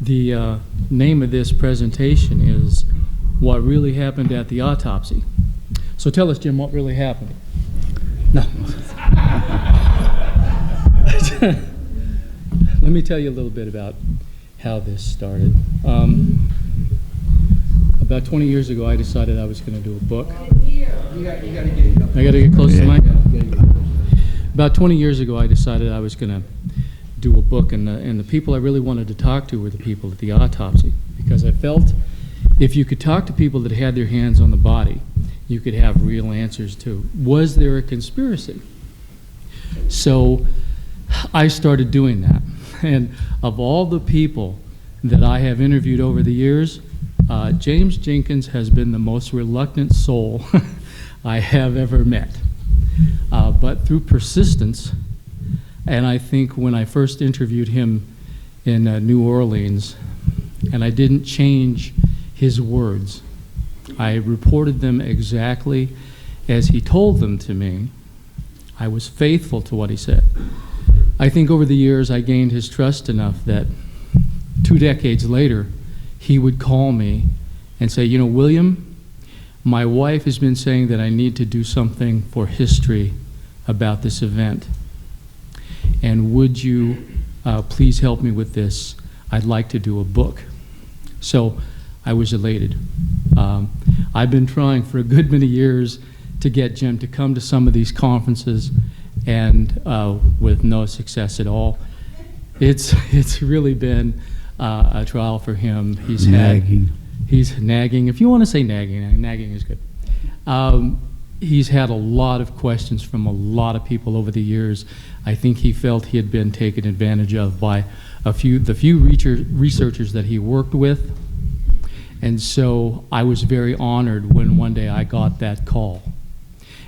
The name of this presentation is What Really Happened at the Autopsy. So tell us, Jim, what really happened? No. Let me tell you a little bit about how this started. About 20 years ago, I decided I was going to do a book. You got to get close to the mic? About 20 years ago, I decided I was going to do a book, and the people I really wanted to talk to were the people at the autopsy, because I felt if you could talk to people that had their hands on the body, you could have real answers to, was there a conspiracy? So I started doing that. And of all the people that I have interviewed over the years, James Jenkins has been the most reluctant soul I have ever met. But through persistence, and I think when I first interviewed him in New Orleans, and I didn't change his words, I reported them exactly as he told them to me. I was faithful to what he said. I think over the years I gained his trust enough that 2 decades later, he would call me and say, you know, William, my wife has been saying that I need to do something for history about this event. And would you please help me with this? I'd like to do a book. So I was elated. I've been trying for a good many years to get Jim to come to some of these conferences, and with no success at all. It's really been a trial for him. He's nagging. He's nagging. If you want to say nagging, nagging is good. He's had a lot of questions from a lot of people over the years. I think he felt he had been taken advantage of by the few researchers that he worked with. And so I was very honored when one day I got that call.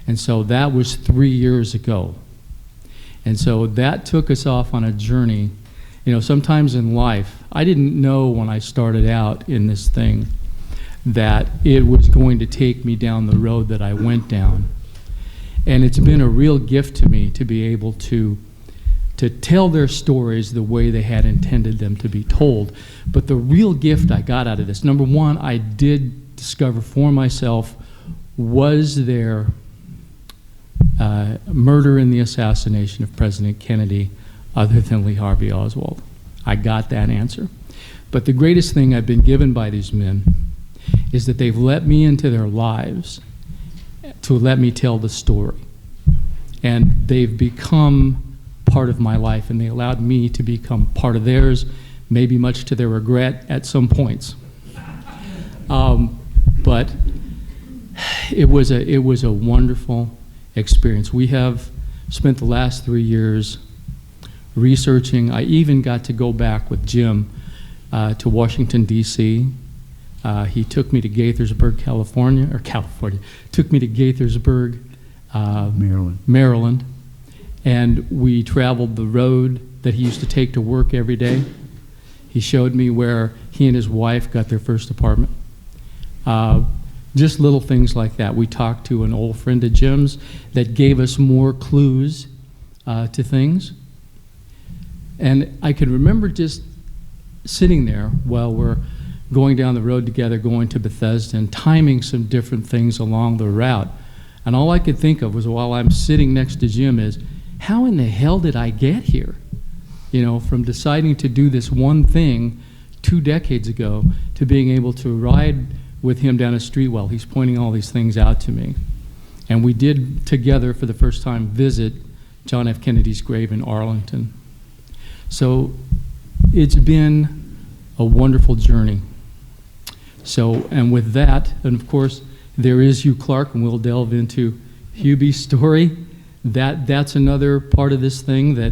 And so that was 3 years ago. And so that took us off on a journey. You know, sometimes in life, I didn't know when I started out in this thing that it was going to take me down the road that I went down. And it's been a real gift to me to be able to tell their stories the way they had intended them to be told. But the real gift I got out of this, number one, I did discover for myself, was there murder in the assassination of President Kennedy other than Lee Harvey Oswald? I got that answer. But the greatest thing I've been given by these men is that they've let me into their lives to let me tell the story. And they've become part of my life, and they allowed me to become part of theirs, maybe much to their regret at some points. But it was a wonderful experience. We have spent the last 3 years researching. I even got to go back with Jim to Washington, D.C. He took me to Gaithersburg, took me to Gaithersburg, Maryland, and we traveled the road that he used to take to work every day. He showed me where he and his wife got their first apartment. Just little things like that. We talked to an old friend of Jim's that gave us more clues to things. And I can remember just sitting there while we're going down the road together, going to Bethesda, and timing some different things along the route. And all I could think of was, while I'm sitting next to Jim, is, how in the hell did I get here? You know, from deciding to do this one thing 2 decades ago to being able to ride with him down a street while he's pointing all these things out to me. And we did together, for the first time, visit John F. Kennedy's grave in Arlington. So it's been a wonderful journey. So, and with that, and of course, there is Hugh Clark, and we'll delve into Hubie's story. That's another part of this thing, that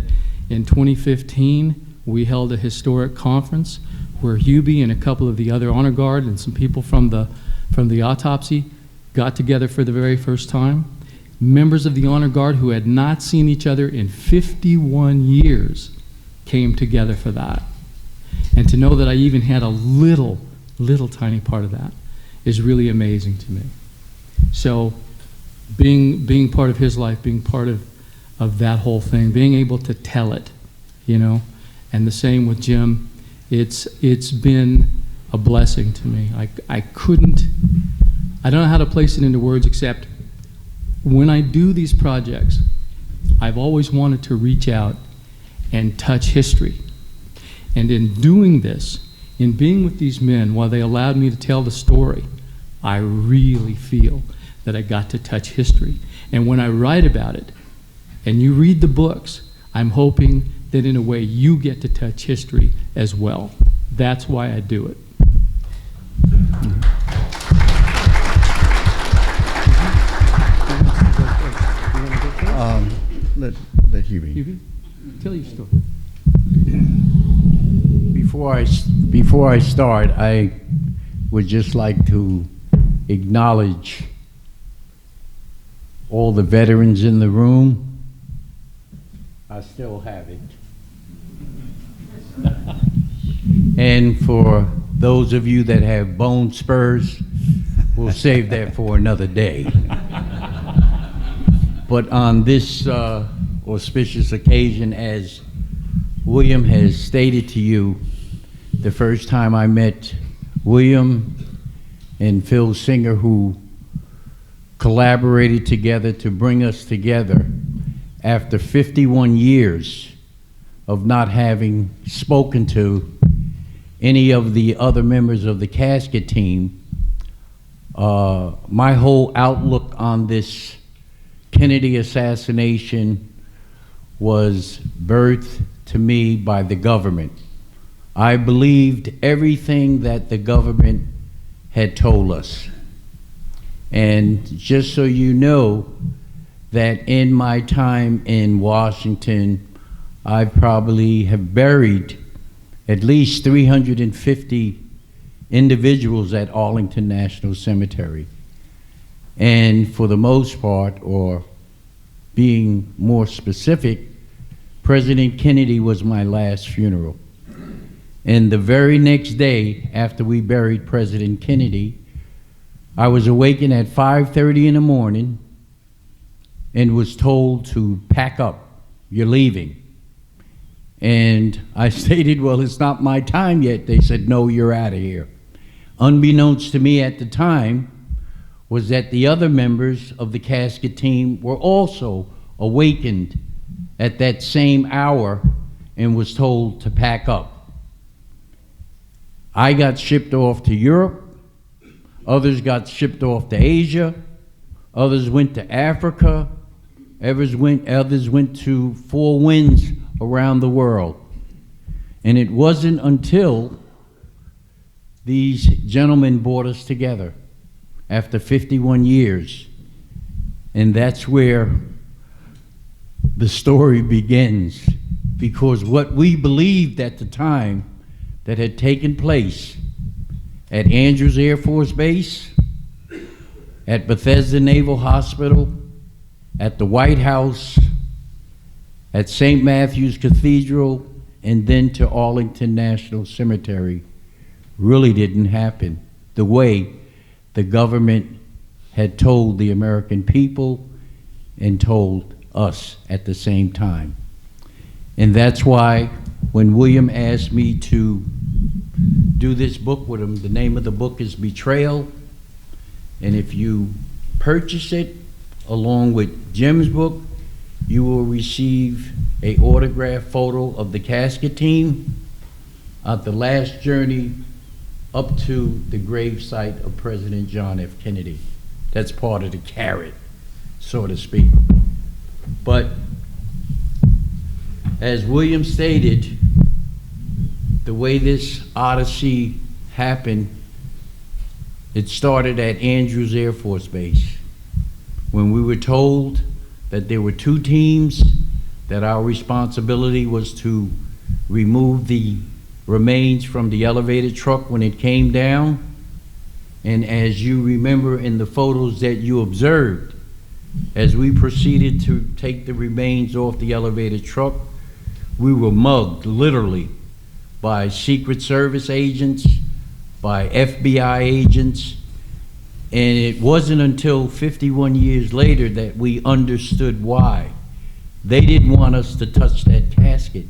in 2015, we held a historic conference where Hubie and a couple of the other honor guard and some people from the autopsy got together for the very first time. Members of the honor guard who had not seen each other in 51 years came together for that. And to know that I even had a little tiny part of that is really amazing to me. So being part of his life, being part of that whole thing, being able to tell it, you know, and the same with Jim. It's been a blessing to me. I don't know how to place it into words, except when I do these projects, I've always wanted to reach out and touch history. And in doing this, in being with these men, while they allowed me to tell the story, I really feel that I got to touch history. And when I write about it, and you read the books, I'm hoping that in a way you get to touch history as well. That's why I do it. Let Hubert. Tell your story. Before I start, I would just like to acknowledge all the veterans in the room. I still have it. And for those of you that have bone spurs, we'll save that for another day. But on this auspicious occasion, as William has stated to you, the first time I met William and Phil Singer, who collaborated together to bring us together after 51 years of not having spoken to any of the other members of the Casket team, my whole outlook on this Kennedy assassination was birthed to me by the government. I believed everything that the government had told us. And just so you know, that in my time in Washington, I probably have buried at least 350 individuals at Arlington National Cemetery. And for the most part, or being more specific, President Kennedy was my last funeral. And the very next day after we buried President Kennedy, I was awakened at 5:30 in the morning and was told to pack up, you're leaving. And I stated, well, it's not my time yet. They said, no, you're out of here. Unbeknownst to me at the time was that the other members of the Casket team were also awakened at that same hour and was told to pack up. I got shipped off to Europe, others got shipped off to Asia, others went to Africa, others went to 4 winds around the world. And it wasn't until these gentlemen brought us together after 51 years, and that's where the story begins, because what we believed at the time that had taken place at Andrews Air Force Base, at Bethesda Naval Hospital, at the White House, at St. Matthew's Cathedral, and then to Arlington National Cemetery really didn't happen the way the government had told the American people and told us at the same time. And that's why when William asked me to do this book with him, the name of the book is Betrayal, and if you purchase it along with Jim's book, you will receive an autographed photo of the Casket team at the last journey up to the gravesite of President John F. Kennedy. That's part of the carrot, so to speak. But as William stated, the way this odyssey happened, it started at Andrews Air Force Base, when we were told that there were 2 teams, that our responsibility was to remove the remains from the elevator truck when it came down. And as you remember in the photos that you observed, as we proceeded to take the remains off the elevator truck, we were mugged, literally, by Secret Service agents, by FBI agents, and it wasn't until 51 years later that we understood why. They didn't want us to touch that casket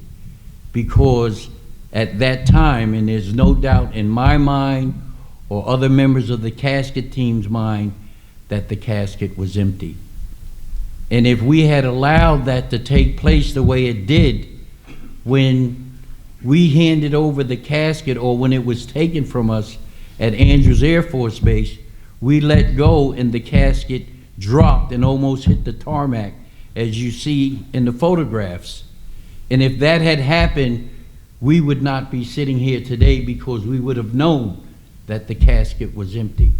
because at that time, and there's no doubt in my mind or other members of the casket team's mind that the casket was empty. And if we had allowed that to take place the way it did, when we handed over the casket, or when it was taken from us at Andrews Air Force Base, we let go and the casket dropped and almost hit the tarmac, as you see in the photographs. And if that had happened, we would not be sitting here today, because we would have known that the casket was empty.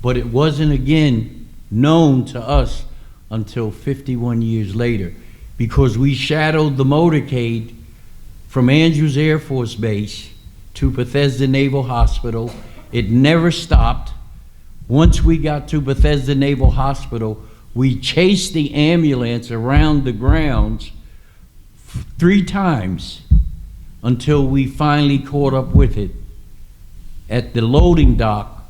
But it wasn't again known to us until 51 years later, because we shadowed the motorcade from Andrews Air Force Base to Bethesda Naval Hospital. It never stopped. Once we got to Bethesda Naval Hospital, we chased the ambulance around the grounds 3 times until we finally caught up with it at the loading dock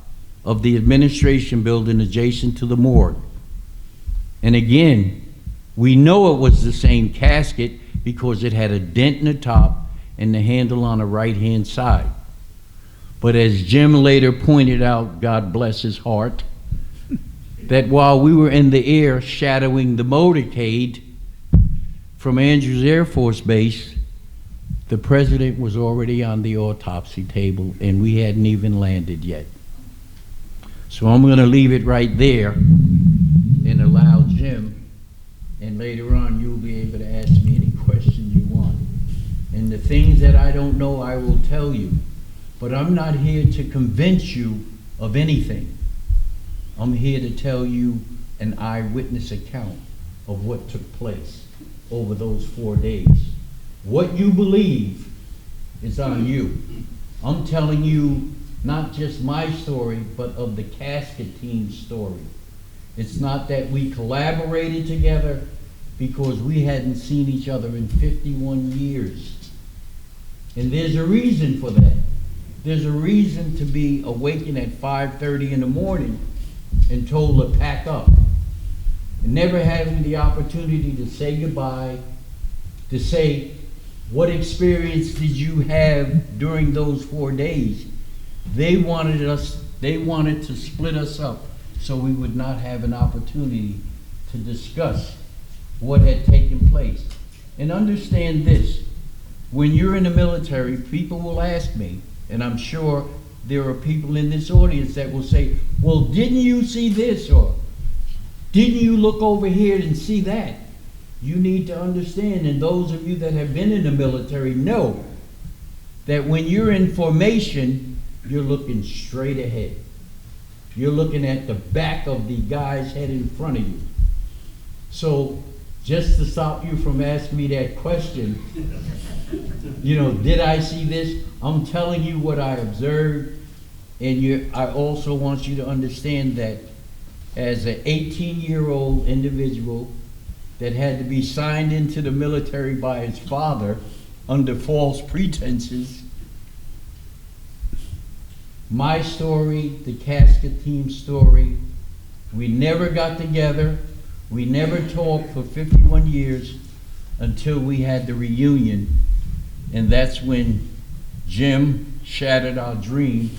of the administration building adjacent to the morgue. And again, we know it was the same casket because it had a dent in the top and the handle on the right-hand side. But as Jim later pointed out, God bless his heart, that while we were in the air shadowing the motorcade from Andrews Air Force Base, the president was already on the autopsy table and we hadn't even landed yet. So I'm going to leave it right there and allow Jim, and later on you'll be able to ask me any question you want. And the things that I don't know, I will tell you. But I'm not here to convince you of anything. I'm here to tell you an eyewitness account of what took place over those 4 days. What you believe is on you. I'm telling you not just my story, but of the casket team's story. It's not that we collaborated together, because we hadn't seen each other in 51 years. And there's a reason for that. There's a reason to be awakened at 5:30 in the morning and told to pack up. And never having the opportunity to say goodbye, to say, what experience did you have during those 4 days? They wanted to split us up so we would not have an opportunity to discuss what had taken place. And understand this, when you're in the military, people will ask me, and I'm sure there are people in this audience that will say, well, didn't you see this? Or didn't you look over here and see that? You need to understand, and those of you that have been in the military know, that when you're in formation, you're looking straight ahead. You're looking at the back of the guy's head in front of you. So just to stop you from asking me that question, you know, did I see this? I'm telling you what I observed, and I also want you to understand that as an 18-year-old individual that had to be signed into the military by his father under false pretenses, my story, the casket team's story, we never got together, we never talked for 51 years until we had the reunion, and that's when Jim shattered our dream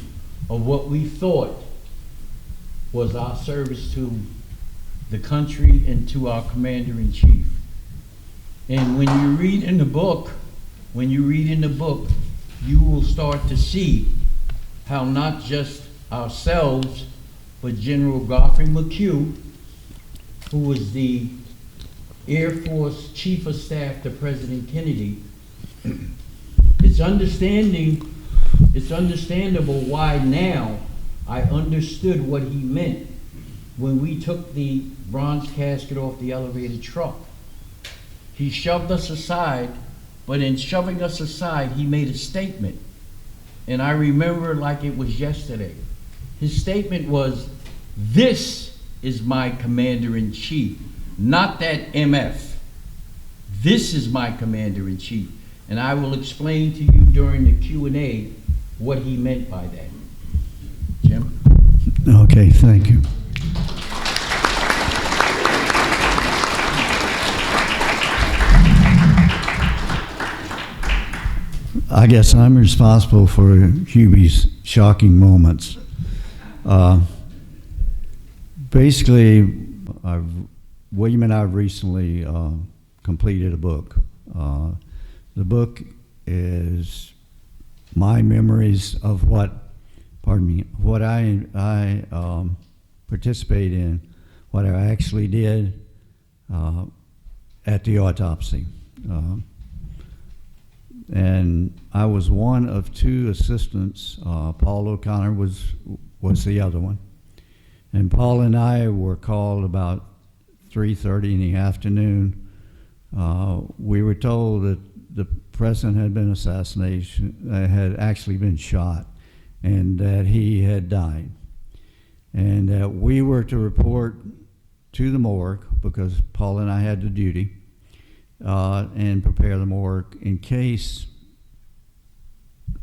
of what we thought was our service to the country and to our commander-in-chief. And when you read in the book, you will start to see how not just ourselves, but General Godfrey McHugh, who was the Air Force Chief of Staff to President Kennedy, it's understandable why now I understood what he meant when we took the bronze casket off the elevated truck. He shoved us aside, but in shoving us aside, he made a statement. And I remember like it was yesterday. His statement was, "This is my commander-in-chief, not that MF. This is my commander-in-chief." And I will explain to you during the Q&A what he meant by that. Jim? Okay, thank you. I guess I'm responsible for Hubie's shocking moments. Basically, William and I recently completed a book. The book is my memories of what I participate in, what I actually did at the autopsy. And I was one of two assistants. Paul O'Connor was the other one. And Paul and I were called about 3:30 in the afternoon. We were told that the president had been had actually been shot, and that he had died. And that we were to report to the morgue, because Paul and I had the duty, and prepare the morgue in case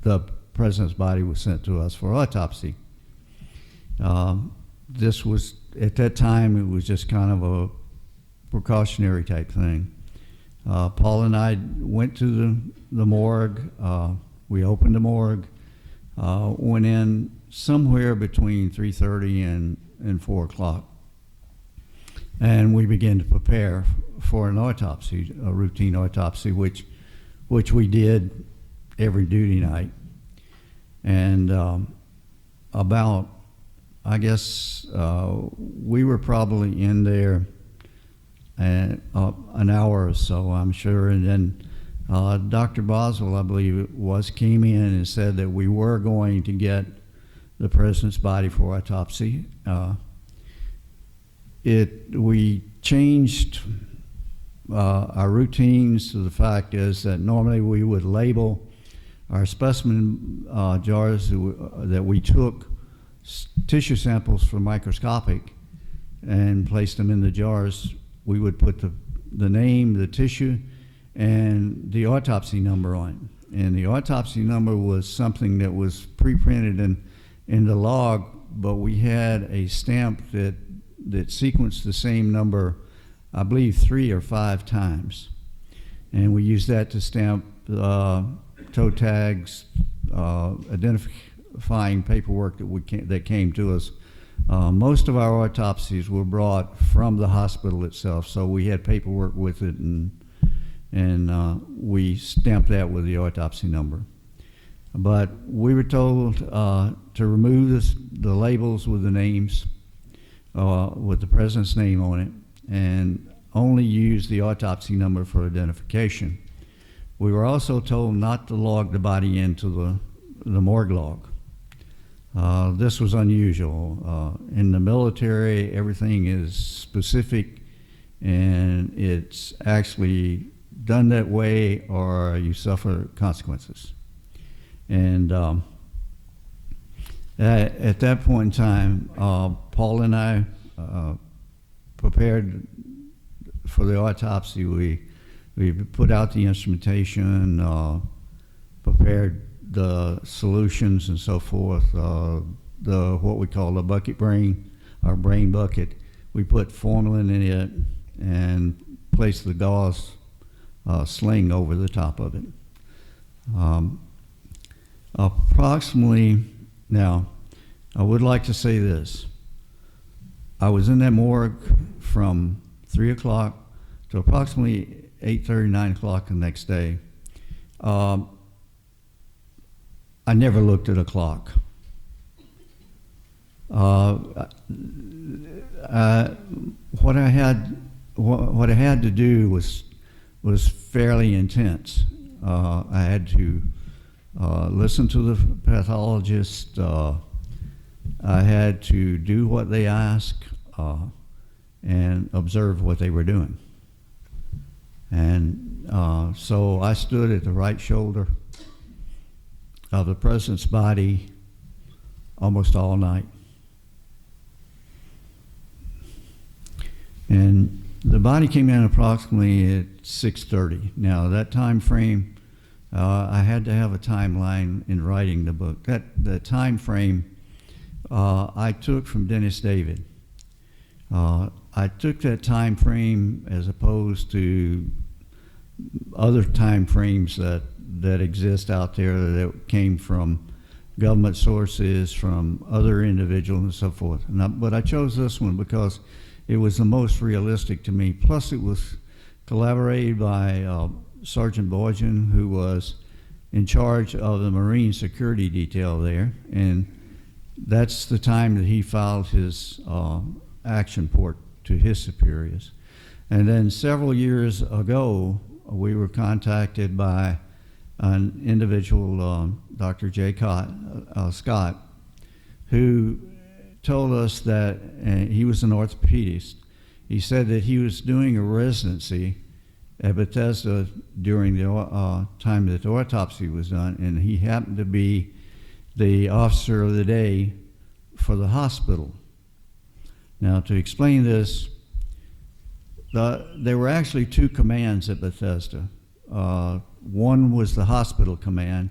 the president's body was sent to us for autopsy. This was, at that time, it was just kind of a precautionary type thing. Paul and I went to the morgue. We opened the morgue, went in somewhere between 3:30 and 4 o'clock. And we began to prepare for an autopsy, a routine autopsy, which we did every duty night. And I guess we were probably in there an hour or so, I'm sure. And then Dr. Boswell, I believe it was, came in and said that we were going to get the president's body for autopsy. We changed our routines to the fact is that normally we would label our specimen jars that we took tissue samples from microscopic and placed them in the jars. We would put the name, the tissue, and the autopsy number on it. And the autopsy number was something that was pre-printed in the log, but we had a stamp that sequenced the same number, I believe 3 or 5 times. And we used that to stamp toe tags, identifying paperwork that came to us. Most of our autopsies were brought from the hospital itself, so we had paperwork with it, and we stamped that with the autopsy number. But we were told to remove the labels with the names, with the president's name on it, and only use the autopsy number for identification. We were also told not to log the body into the morgue log. This was unusual. In the military, everything is specific, and it's actually done that way or you suffer consequences. And at that point in time, Paul and I prepared for the autopsy. We put out the instrumentation, prepared the solutions and so forth, what we call the bucket brain, our brain bucket. We put formalin in it and placed the gauze sling over the top of it. Approximately, now, I would like to say this. I was in that morgue from 3 o'clock to approximately 8:30, 9 o'clock the next day. I never looked at a clock. What I had to do was fairly intense. I had to listen to the pathologist. I had to do what they asked and observe what they were doing. And so I stood at the right shoulder of the president's body almost all night. And the body came in approximately at 6:30. Now that time frame, I had to have a timeline in writing the book. The time frame I took from Dennis David. I took that time frame as opposed to other time frames that exist out there that came from government sources, from other individuals and so forth. But I chose this one because it was the most realistic to me. Plus, it was collaborated by Sergeant Boyden, who was in charge of the Marine security detail there, and that's the time that he filed his action report to his superiors. And then several years ago, we were contacted by an individual, Dr. J. Scott, who told us that, and he was an orthopedist, he said that he was doing a residency at Bethesda during the time that the autopsy was done, and he happened to be the officer of the day for the hospital. Now, to explain this, there were actually two commands at Bethesda. One was the hospital command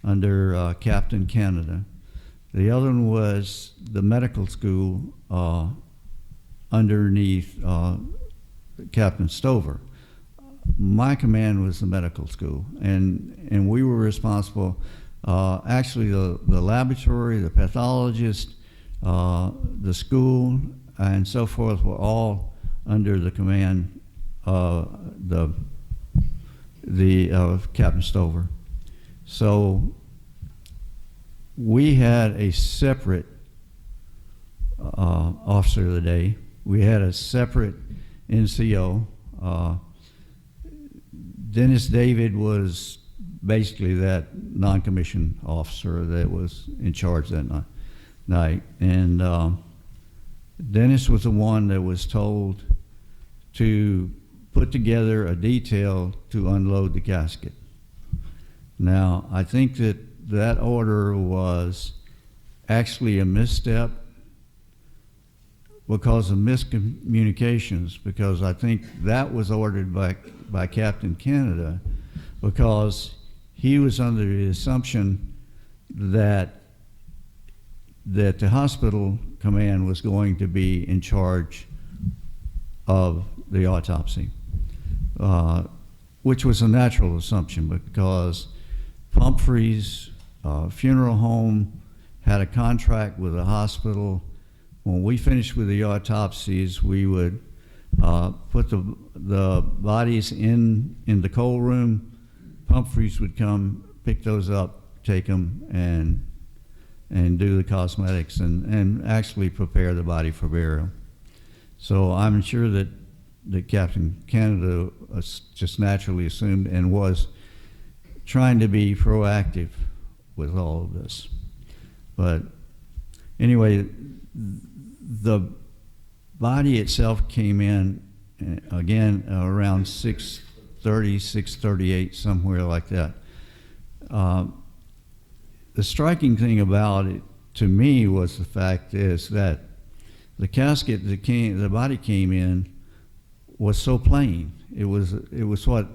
under Captain Canada. The other one was the medical school underneath Captain Stover. My command was the medical school, and we were responsible. Actually, the laboratory, the pathologist, the school, and so forth were all under the command of Captain Stover. So we had a separate officer of the day. We had a separate NCO. Dennis David was basically that non-commissioned officer that was in charge that night. And Dennis was the one that was told to put together a detail to unload the casket. Now, I think that order was actually a misstep because of miscommunications, because I think that was ordered by Captain Canada because he was under the assumption that the hospital command was going to be in charge of the autopsy, which was a natural assumption because Pumphrey's funeral home had a contract with the hospital. When we finished with the autopsies, we would put the bodies in the cold room. Pumphrey's would come, pick those up, take them, and do the cosmetics and actually prepare the body for burial. So I'm sure that Captain Canada just naturally assumed and was trying to be proactive with all of this. But anyway, the body itself came in again around 6:30, 6:38, somewhere like that. The striking thing about it to me was the fact is that the casket that the body came in was so plain. It was what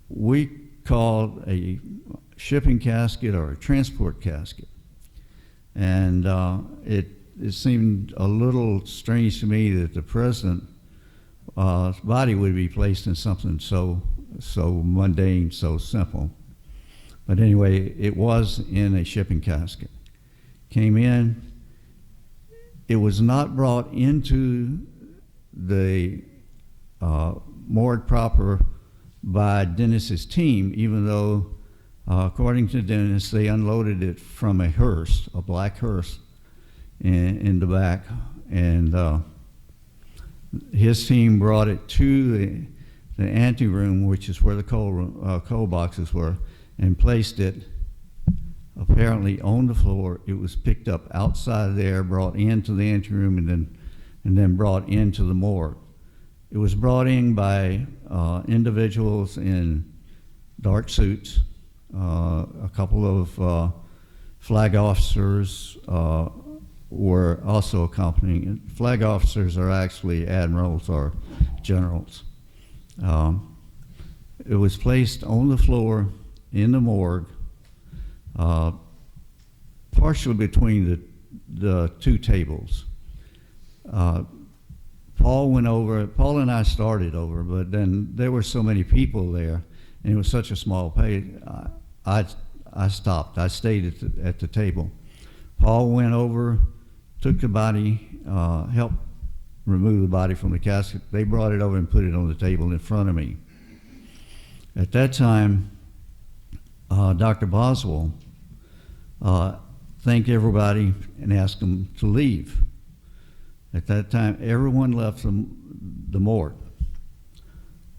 we called a shipping casket or a transport casket, and it seemed a little strange to me that the president's body would be placed in something so mundane, so simple. But anyway, it was in a shipping casket. Came in. It was not brought into the morgue proper by Dennis's team, even though, according to Dennis, they unloaded it from a hearse, a black hearse, in the back, and his team brought it to the anteroom, which is where the coal boxes were, and placed it apparently on the floor. It was picked up outside there, brought into the anteroom, and then brought into the morgue. It was brought in by individuals in dark suits. A couple of flag officers were also accompanying. Flag officers are actually admirals or generals. It was placed on the floor in the morgue, partially between the two tables. Paul and I started over, but then there were so many people there, and it was such a small pay. I stopped. I stayed at the table. Paul went over, took the body, helped remove the body from the casket. They brought it over and put it on the table in front of me. At that time, Dr. Boswell thanked everybody and asked them to leave. At that time, everyone left the morgue.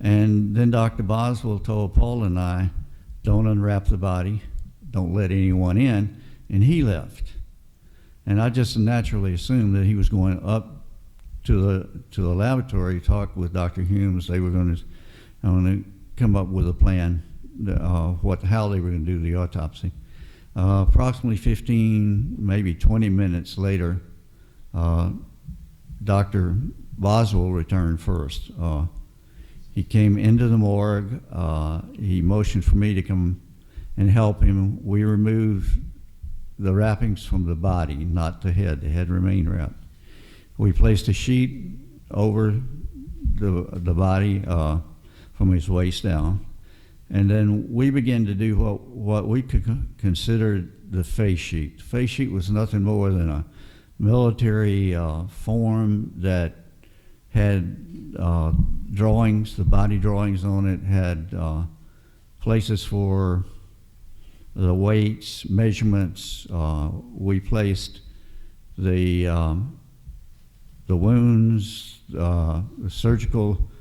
And then Dr. Boswell told Paul and I, don't unwrap the body, don't let anyone in, and he left. And I just naturally assumed that he was going up to the laboratory to talk with Dr. Humes. They were going to come up with a plan, how they were going to do the autopsy. Approximately 15, maybe 20 minutes later, Dr. Boswell returned first. He came into the morgue. He motioned for me to come and help him. We removed the wrappings from the body, not the head. The head remained wrapped. We placed a sheet over the body from his waist down. And then we began to do what we could consider the face sheet. The face sheet was nothing more than a military form that had drawings, the body drawings on it, had places for the weights, measurements. We placed the wounds, the surgical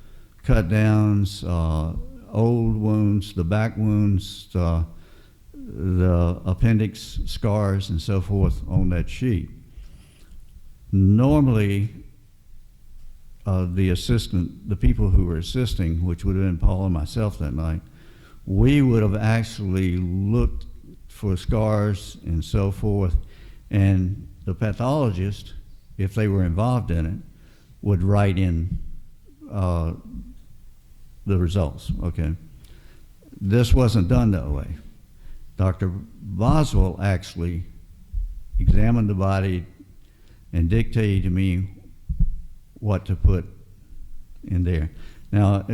cut downs, old wounds, the back wounds, the appendix scars, and so forth on that sheet. Normally, the people who were assisting, which would have been Paul and myself that night, we would have actually looked for scars and so forth, and the pathologist, if they were involved in it, would write in the results, okay? This wasn't done that way. Dr. Boswell actually examined the body and dictated to me what to put in there. Now,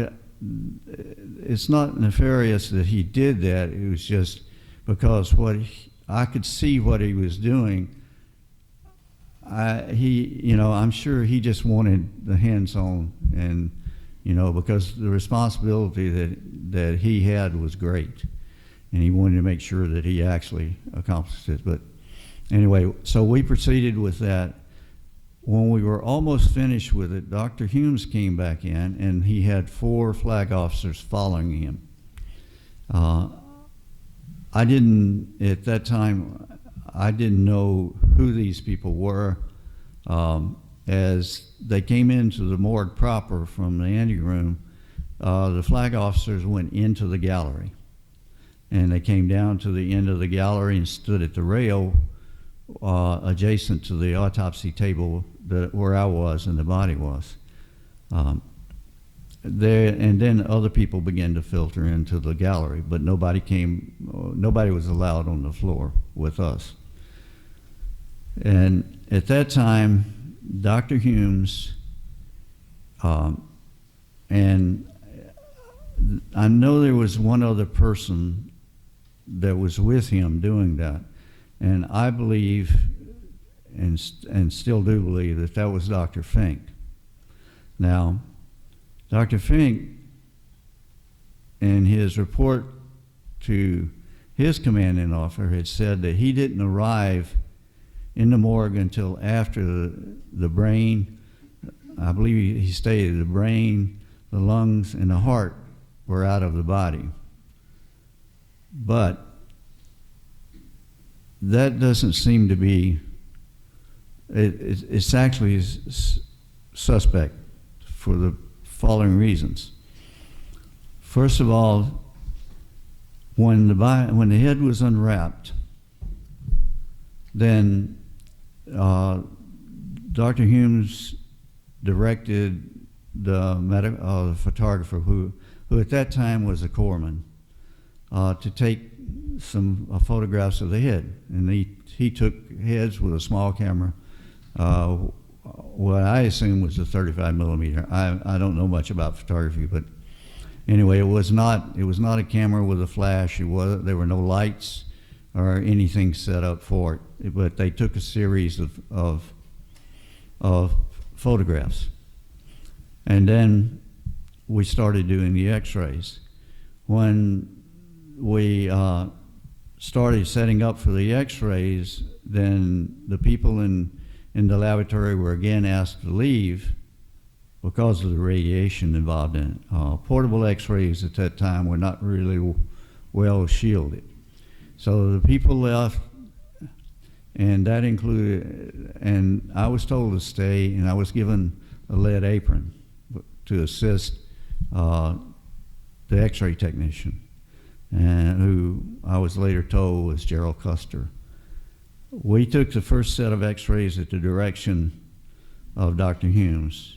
it's not nefarious that he did that. It was just because I could see what he was doing. I'm sure he just wanted the hands-on, and because the responsibility that he had was great, and he wanted to make sure that he actually accomplished it. But anyway, so we proceeded with that. When we were almost finished with it, Dr. Humes came back in, and he had 4 flag officers following him. At that time, I didn't know who these people were. As they came into the morgue proper from the anteroom, the flag officers went into the gallery, and they came down to the end of the gallery and stood at the rail adjacent to the autopsy table where I was and the body was. And then other people began to filter into the gallery, but nobody was allowed on the floor with us. And at that time, Dr. Humes, and I know there was one other person that was with him doing that, and I believe, and still do believe, that was Dr. Fink. Now, Dr. Fink, in his report to his commanding officer, had said that he didn't arrive in the morgue until after the brain, I believe he stated the brain, the lungs, and the heart were out of the body. But that doesn't seem to be, it's actually suspect for the following reasons. First of all, when the head was unwrapped, then Dr. Humes directed the photographer, who at that time was a corpsman, to take some photographs of the head. And he took heads with a small camera, what I assume was a 35 millimeter. I don't know much about photography, but Anyway, it was not a camera with a flash. There were no lights or anything set up for it. But they took a series of photographs, and then we started doing the X-rays. When we started setting up for the X-rays, then the people in the laboratory were again asked to leave because of the radiation involved in it. Portable X-rays at that time were not really well shielded. So the people left, and that included, and I was told to stay, and I was given a lead apron to assist the X-ray technician, and who I was later told was Gerald Custer. We took the first set of X-rays at the direction of Dr. Humes.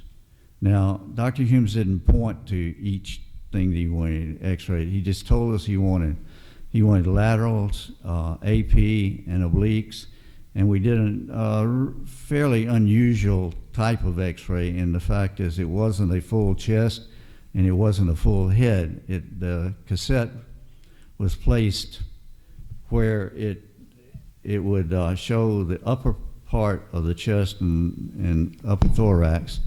Now, Dr. Humes didn't point to each thing that he wanted X-rayed. He just told us he wanted laterals, AP, and obliques, and we did a fairly unusual type of X-ray. And the fact is, it wasn't a full chest and it wasn't a full head. The cassette was placed where it would show the upper part of the chest and upper thorax,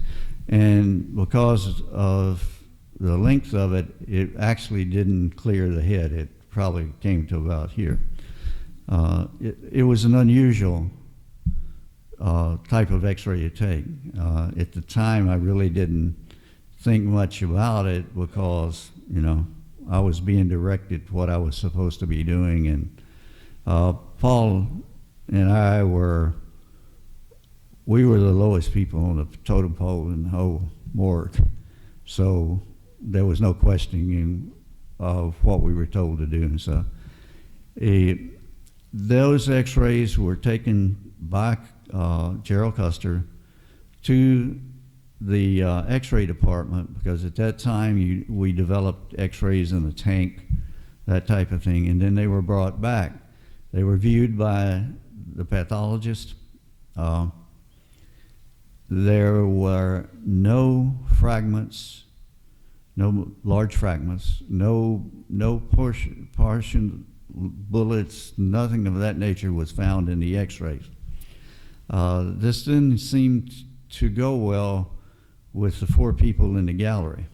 and because of the length of it, it actually didn't clear the head. It probably came to about here. It was an unusual type of X-ray to take. At the time, I really didn't think much about it because, I was being directed what I was supposed to be doing, and Paul and I were the lowest people on the totem pole in the whole morgue. So there was no questioning of what we were told to do. And so those X-rays were taken by Gerald Custer to the X-ray department, because at that time we developed X-rays in a tank, that type of thing, and then they were brought back. They were viewed by the pathologist. There were no fragments, no large fragments, no portion bullets, nothing of that nature was found in the X-rays. This didn't seem to go well with the 4 people in the gallery.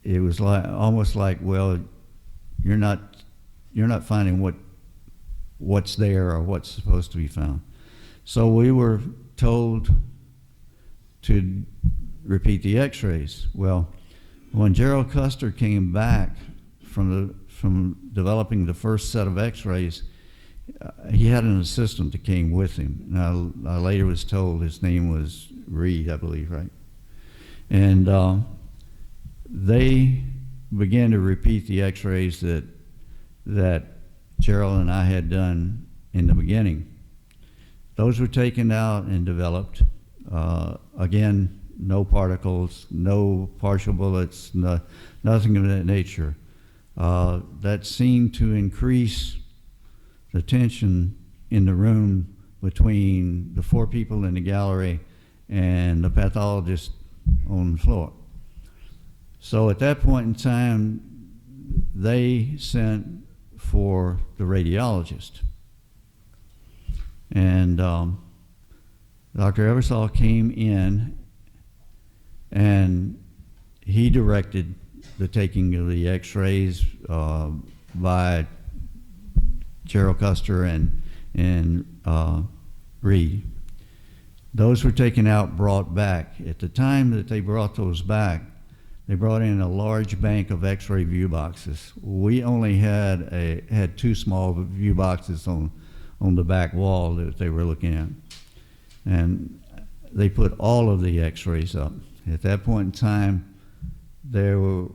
It was almost like, well, you're not finding what's there or what's supposed to be found. So we were told to repeat the X-rays. Well, when Gerald Custer came back from developing the first set of X-rays, he had an assistant that came with him. Now, I later was told his name was Reed, I believe, right? And they began to repeat the X-rays that Gerald and I had done in the beginning. Those were taken out and developed. Again, no particles, no partial bullets, nothing of that nature. That seemed to increase the tension in the room between the 4 people in the gallery and the pathologist on the floor. So at that point in time, they sent for the radiologist. And Dr. Eversole came in, and he directed the taking of the X-rays by Gerald Custer and Reed. Those were taken out, brought back. At the time that they brought those back, they brought in a large bank of X-ray view boxes. We only had 2 small view boxes on the back wall that they were looking at. And they put all of the X-rays up. At that point in time, there were,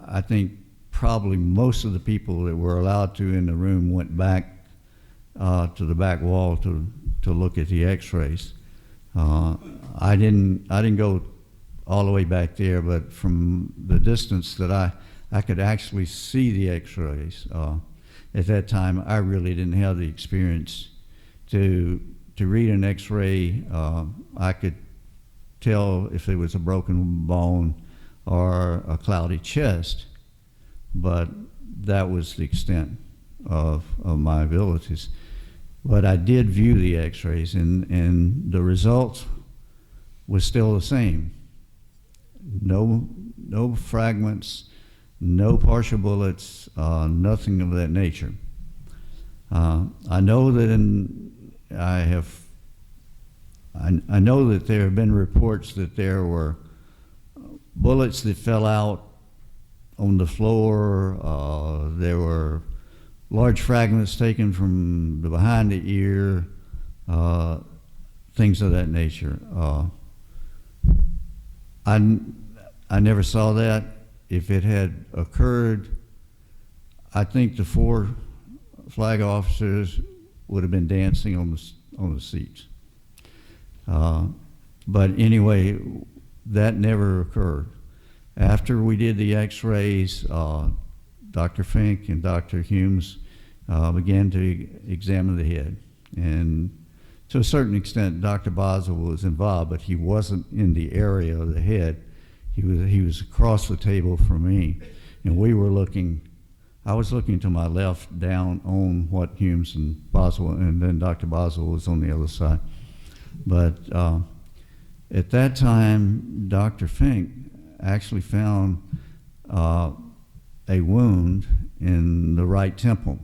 I think, probably most of the people that were allowed to in the room went back to the back wall to look at the X-rays. I didn't go all the way back there, but from the distance that I could actually see the X-rays. At that time, I really didn't have the experience to read an X-ray. I could tell if there was a broken bone or a cloudy chest, but that was the extent of my abilities. But I did view the x-rays, and the results was still the same. No fragments, no partial bullets, nothing of that nature. I know that I know that there have been reports that there were bullets that fell out on the floor. There were large fragments taken from the behind the ear, things of that nature. I never saw that. If it had occurred, I think the 4 flag officers would have been dancing on the seats. But anyway, that never occurred. After we did the x-rays, Dr. Fink and Dr. Humes began to examine the head. And to a certain extent, Dr. Boswell was involved, but he wasn't in the area of the head. He was across the table from me, and we were looking. I was looking to my left down on what Humes and Boswell, and then Dr. Boswell was on the other side. But at that time, Dr. Fink actually found a wound in the right temple.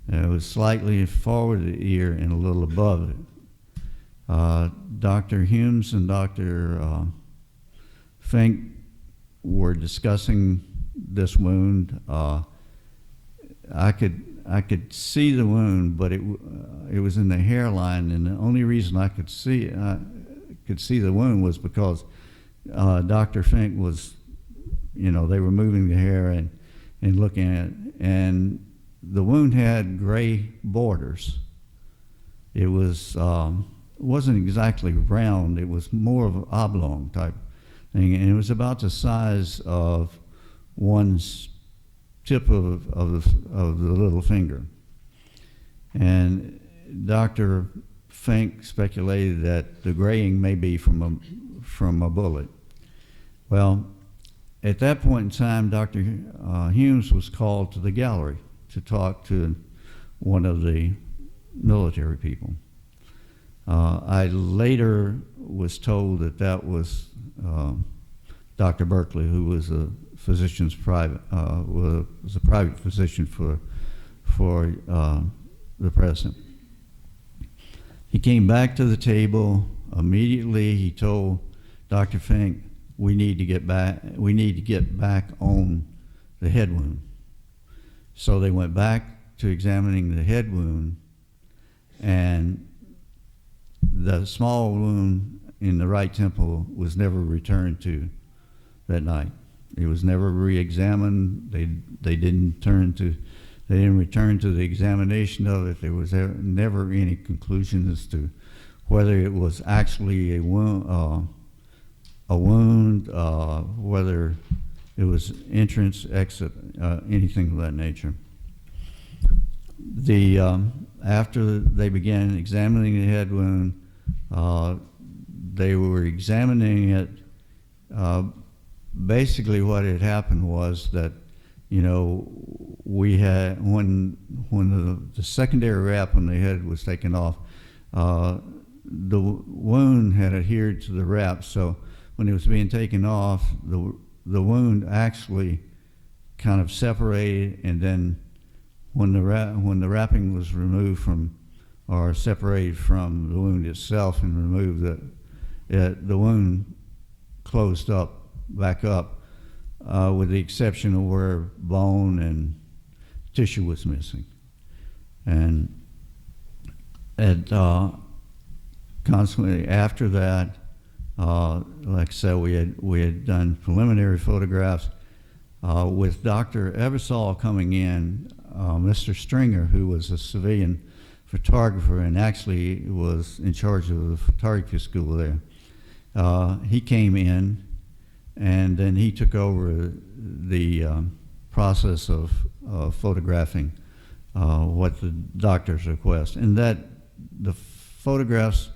It was slightly forward of the ear and a little above it. Dr. Humes and Dr. Fink were discussing this wound. I could see the wound, but it was in the hairline, and the only reason I could see the wound was because Dr. Fink was, they were moving the hair and looking at it, and the wound had gray borders. It wasn't exactly round. It was more of an oblong type thing, and it was about the size of one's tip of the little finger. And Dr. Fink speculated that the graying may be from a bullet. Well, at that point in time, Dr. Humes was called to the gallery to talk to one of the military people. I later was told that was Dr. Berkeley, who was a physician's was a private physician for the president. He came back to the table immediately. He told Dr. Fink, we need to get back on the head wound. So they went back to examining the head wound, and the small wound in the right temple was never returned to that night. It was never re-examined. They didn't return to the examination of it. There was never any conclusion as to whether it was actually a wound, whether it was entrance, exit, anything of that nature. After they began examining the head wound, they were examining it. Basically, what had happened was that, we had when the secondary wrap on the head was taken off, the wound had adhered to the wrap. So when it was being taken off, the wound actually kind of separated, and then when the wrapping was removed from or separated from the wound itself and removed, the wound closed back up, with the exception of where bone and tissue was missing. And consequently, after that, like I said, we had done preliminary photographs with Dr. Eversole coming in. Mr. Stringer, who was a civilian photographer and actually was in charge of the photography school there, he came in, and then he took over the process of photographing what the doctors request, and that the photographs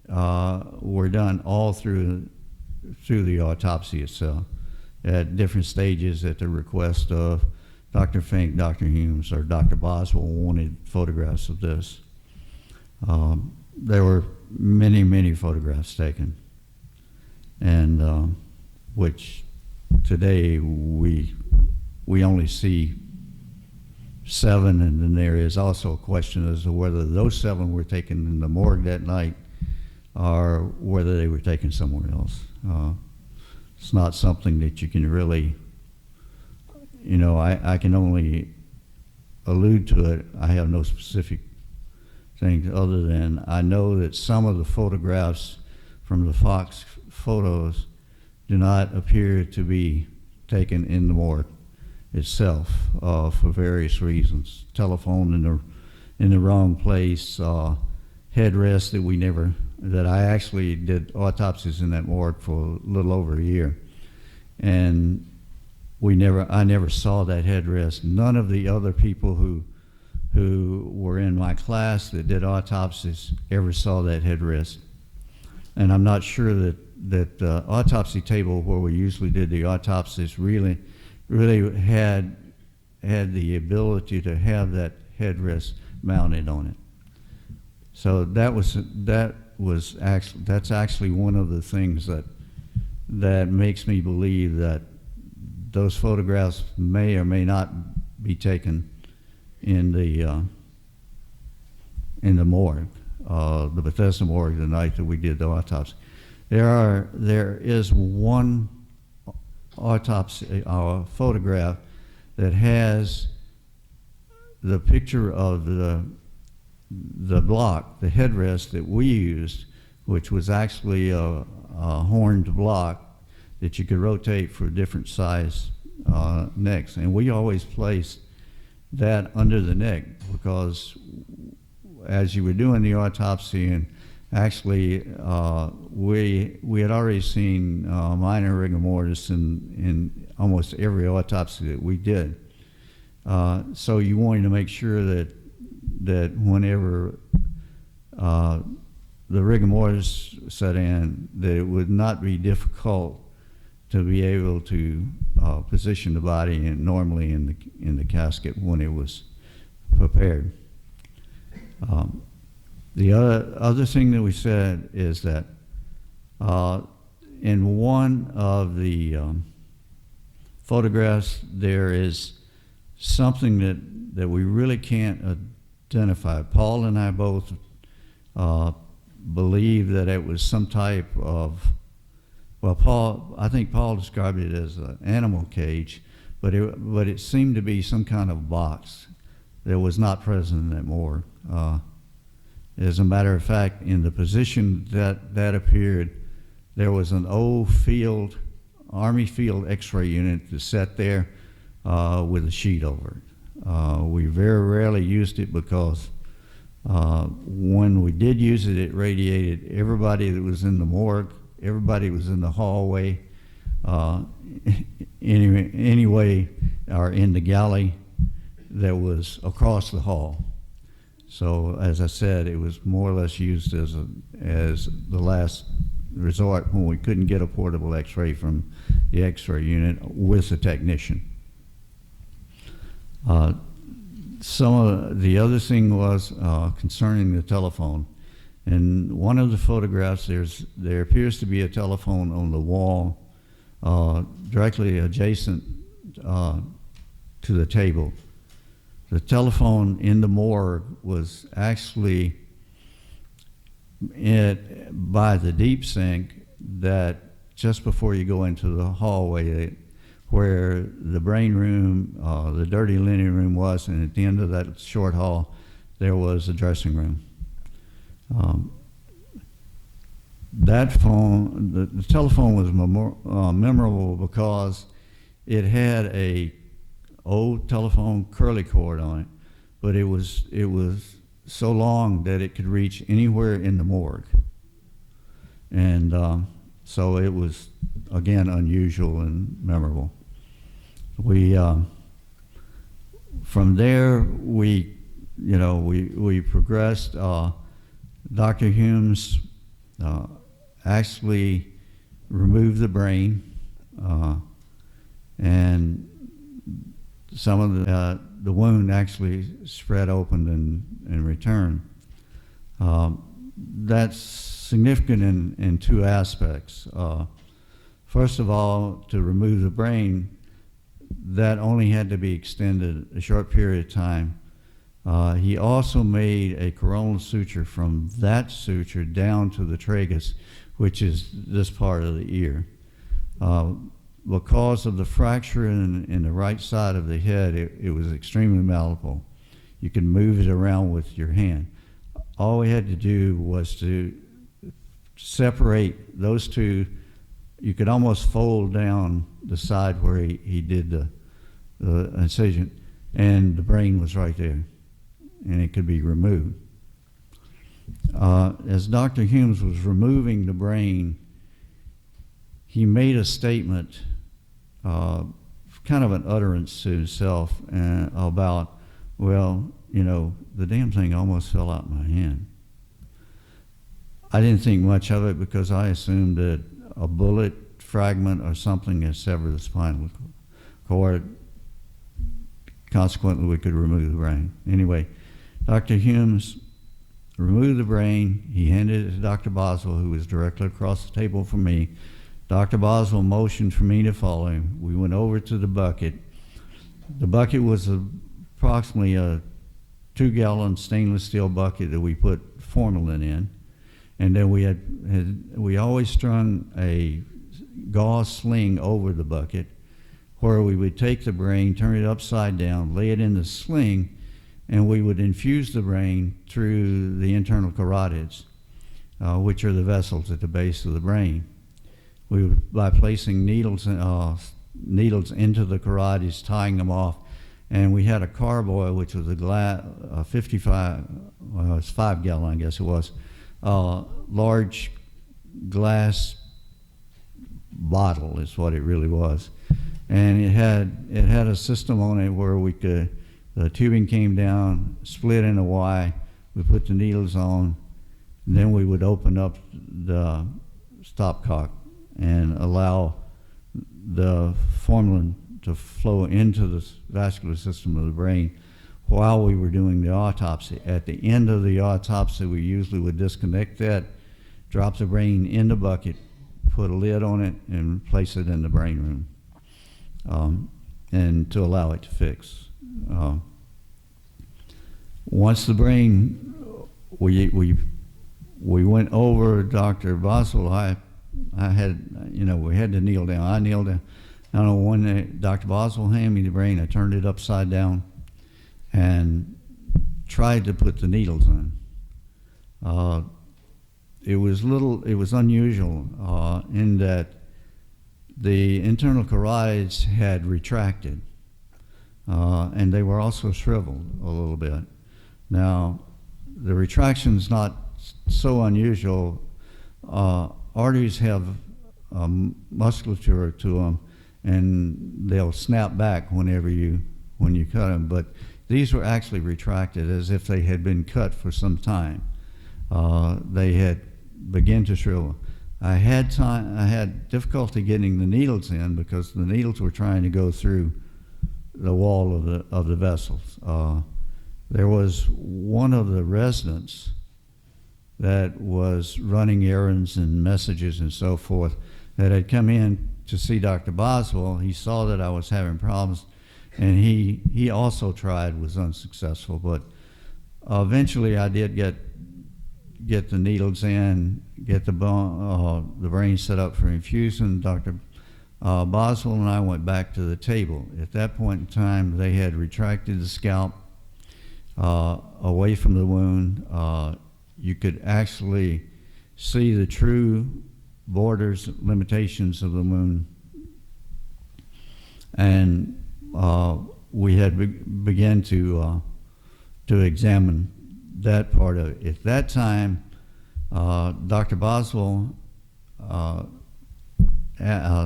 were done all through the autopsy itself. at different stages at the request of Dr. Fink, Dr. Humes, or Dr. Boswell wanted photographs of this. There were many, many photographs taken, and which today we only see 7, and then there is also a question as to whether those 7 were taken in the morgue that night or whether they were taken somewhere else. It's not something that you can really, I can only allude to it. I have no specific things other than I know that some of the photographs from the Fox photos do not appear to be taken in the morgue itself for various reasons. Telephone in the wrong place, headrest that I actually did autopsies in that morgue for a little over a year, and I never saw that headrest. None of the other people who were in my class that did autopsies ever saw that headrest. And I'm not sure that the autopsy table where we usually did the autopsies really had the ability to have that headrest mounted on it. So that's actually one of the things that makes me believe that those photographs may or may not be taken in the morgue, the Bethesda morgue, the night that we did the autopsy. There is one autopsy photograph that has the picture of the block, the headrest that we used, which was actually a horned block that you could rotate for different size necks. And we always placed that under the neck because as you were doing the autopsy, and actually we had already seen minor rigor mortis in almost every autopsy that we did. So you wanted to make sure that whenever the rigor mortis set in, that it would not be difficult to be able to position the body normally in the casket when it was prepared. The other thing that we said is that in one of the photographs there is something that we really can't identify. Paul and I both believe that it was some type of, I think Paul described it as an animal cage, but it seemed to be some kind of box that was not present in that morgue. As a matter of fact, in the position that appeared, there was an old Army field X-ray unit that sat there with a sheet over it. We very rarely used it because when we did use it, it radiated everybody that was in the morgue, everybody was in the hallway, anyway, or in the galley that was across the hall. So as I said, it was more or less used as the last resort when we couldn't get a portable X-ray from the X-ray unit with a technician. Some of the other thing was concerning the telephone. In one of the photographs, there appears to be a telephone on the wall directly adjacent to the table. The telephone in the morgue was actually by the deep sink that just before you go into the hallway where the brain room, the dirty linen room was, and at the end of that short hall, there was a dressing room. That phone, the telephone was memorable because it had a old telephone curly cord on it, but it was so long that it could reach anywhere in the morgue, and so it was again unusual and memorable. We from there we progressed. Dr. Humes actually removed the brain. and some of the wound actually spread open and returned. That's significant in two aspects. First of all, to remove the brain, that only had to be extended a short period of time. He also made a coronal suture from that suture down to the tragus, which is this part of the ear. Because of the fracture in the right side of the head, it was extremely malleable. You could move it around with your hand. All we had to do was to separate those two. You could almost fold down the side where he did the incision, and the brain was right there, and it could be removed. As Dr. Humes was removing the brain, he made a statement, kind of an utterance to himself about, well, you know, the damn thing almost fell out my hand. I didn't think much of it because I assumed that a bullet fragment or something had severed the spinal cord. Consequently, we could remove the brain. Anyway, Dr. Humes removed the brain. He handed it to Dr. Boswell, who was directly across the table from me. Dr. Boswell motioned for me to follow him. We went over to the bucket. The bucket was approximately a 2-gallon stainless steel bucket that we put formalin in. And then we always strung a gauze sling over the bucket where we would take the brain, turn it upside down, lay it in the sling, and we would infuse the brain through the internal carotids, which are the vessels at the base of the brain. We would, by placing needles into the carotids, tying them off, and we had a carboy, which was a 55, well, it's 5-gallon, I guess it was, large glass bottle is what it really was, and it had a system on it where we could, the tubing came down, split in a Y, we put the needles on, and then we would open up the stopcock and allow the formalin to flow into the vascular system of the brain while we were doing the autopsy. At the end of the autopsy, we usually would disconnect that, drop the brain in the bucket, put a lid on it, and place it in the brain room, and to allow it to fix. Once the brain, we went over Dr. Boswell. I had, you know, we had to kneel down. I kneeled down. I don't know, when Dr. Boswell handed me the brain, I turned it upside down and tried to put the needles in. It was unusual in that the internal carotids had retracted, and they were also shriveled a little bit. Now, the retraction's not so unusual. Arteries have musculature to them, and they'll snap back when you cut them. But these were actually retracted as if they had been cut for some time. They had begun to shrivel. I had difficulty getting the needles in because the needles were trying to go through the wall of the vessels. There was one of the residents that was running errands and messages and so forth that had come in to see Dr. Boswell. He saw that I was having problems, and he also tried, was unsuccessful. But eventually I did get the needles in, get the brain set up for infusion. Dr. Boswell and I went back to the table. At that point in time, they had retracted the scalp away from the wound. You could actually see the true borders, limitations of the wound. And we had begun to examine that part of it. At that time, Dr. Boswell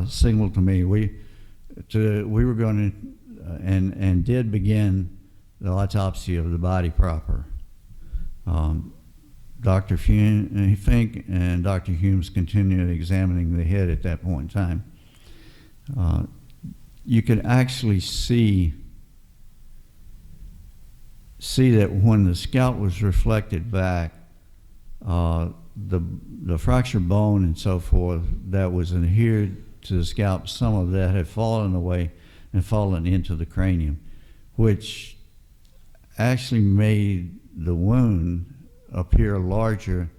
signaled to me we were going to and did begin the autopsy of the body proper. Dr. Fink and Dr. Humes continued examining the head at that point in time. you could actually see that when the scalp was reflected back, the fractured bone and so forth that was adhered to the scalp, some of that had fallen away and fallen into the cranium, which actually made the wound appear larger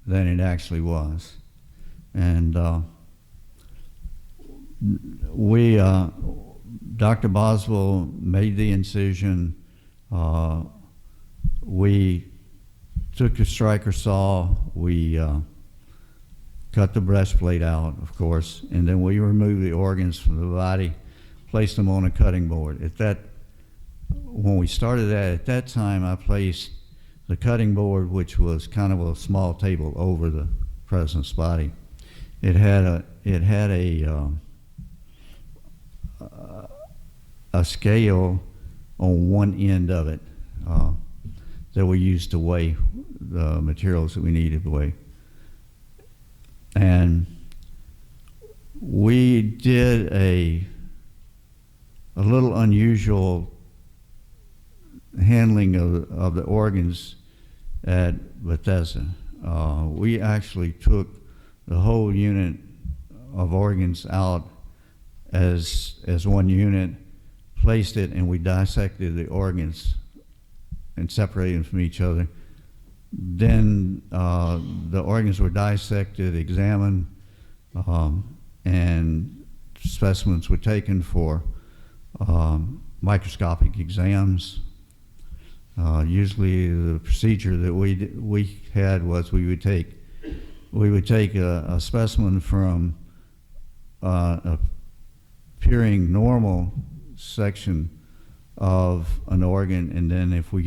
than it actually was. And Dr. Boswell made the incision. We took a striker saw, we cut the breastplate out, of course, and then we removed the organs from the body, placed them on a cutting board. When we started that, at that time, I placed the cutting board, which was kind of a small table, over the president's body. It had a scale on one end of it that we used to weigh the materials that we needed to weigh. And we did a little unusual handling of the organs at Bethesda. We actually took the whole unit of organs out as one unit, placed it, and we dissected the organs and separated them from each other. Then the organs were dissected, examined, and specimens were taken for microscopic exams. Usually the procedure that we had was we would take a specimen from appearing normal section of an organ, and then if we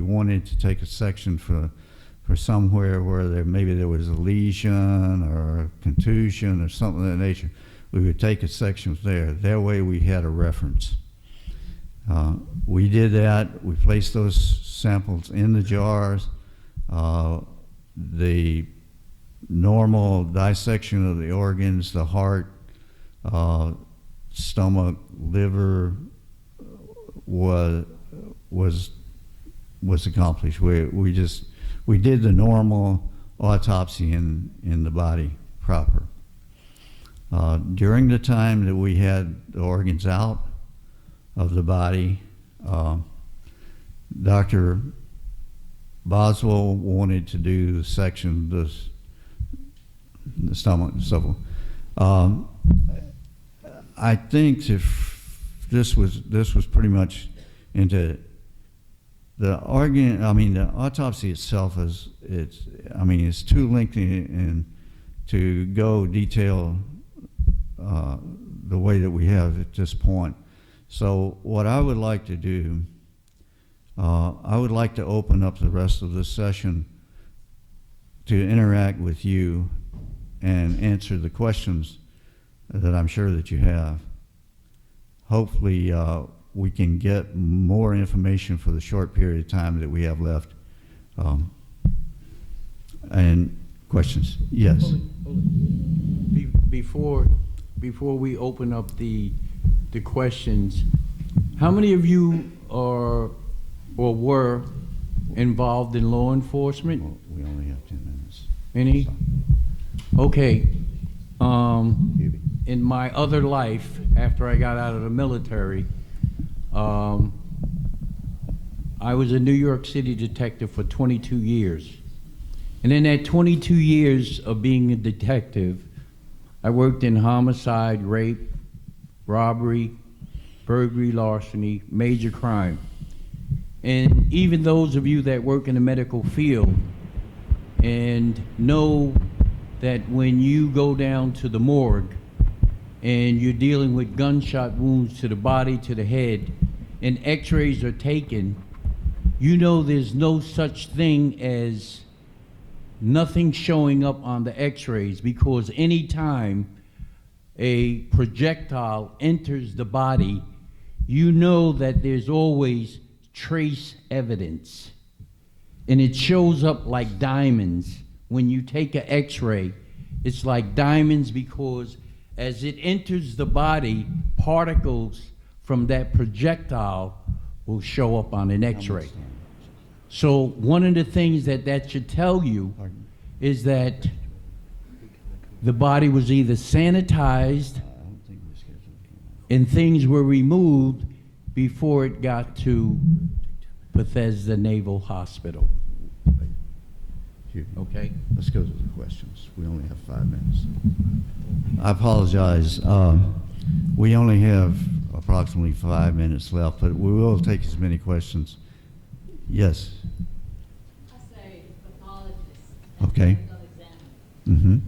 wanted to take a section for somewhere where maybe there was a lesion or a contusion or something of that nature, we would take a section there. That way we had a reference. We did that. We placed those samples in the jars. The normal dissection of the organs, the heart, stomach, liver, was accomplished. We did the normal autopsy in the body proper. During the time that we had the organs out of the body, Dr. Boswell wanted to do the section, the stomach and so forth. I think if this was pretty much into the autopsy itself it's too lengthy and to go detail the way that we have at this point. So what I would like to do, I would like to open up the rest of this session to interact with you and answer the questions that I'm sure that you have. Hopefully we can get more information for the short period of time that we have left. And questions? Yes. Hold it. Before we open up the questions, how many of you are or were involved in law enforcement? Well, we only have 10 minutes. Any? Okay. In my other life, after I got out of the military, I was a New York City detective for 22 years. And in that 22 years of being a detective, I worked in homicide, rape, robbery, burglary, larceny, major crime. And even those of you that work in the medical field and know that when you go down to the morgue and you're dealing with gunshot wounds to the body, to the head, and x-rays are taken, you know there's no such thing as nothing showing up on the x-rays, because any time a projectile enters the body, you know that there's always trace evidence. And it shows up like diamonds. When you take an x-ray, it's like diamonds, because as it enters the body, particles from that projectile will show up on an X-ray. So one of the things that should tell you is that the body was either sanitized and things were removed before it got to Bethesda Naval Hospital. Okay? Let's go to the questions. We only have 5 minutes. I apologize. We only have approximately 5 minutes left, but we will take as many questions. Yes. I say pathologist. Okay. Medical examiner. Mm-hmm.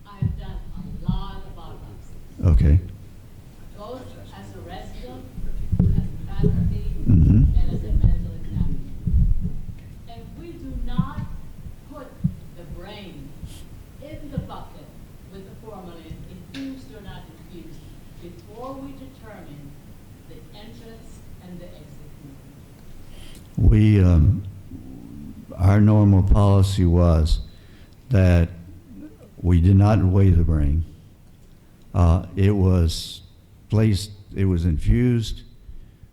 I've done a lot of autopsies, Okay. both as a resident, as faculty, Mm-hmm. and as a medical examiner. And we do not put the brain in the bucket with the formalin, infused or not infused, before we determine the entrance and the exit movement. We, our normal policy was that we did not weigh the brain. It was placed, it was infused.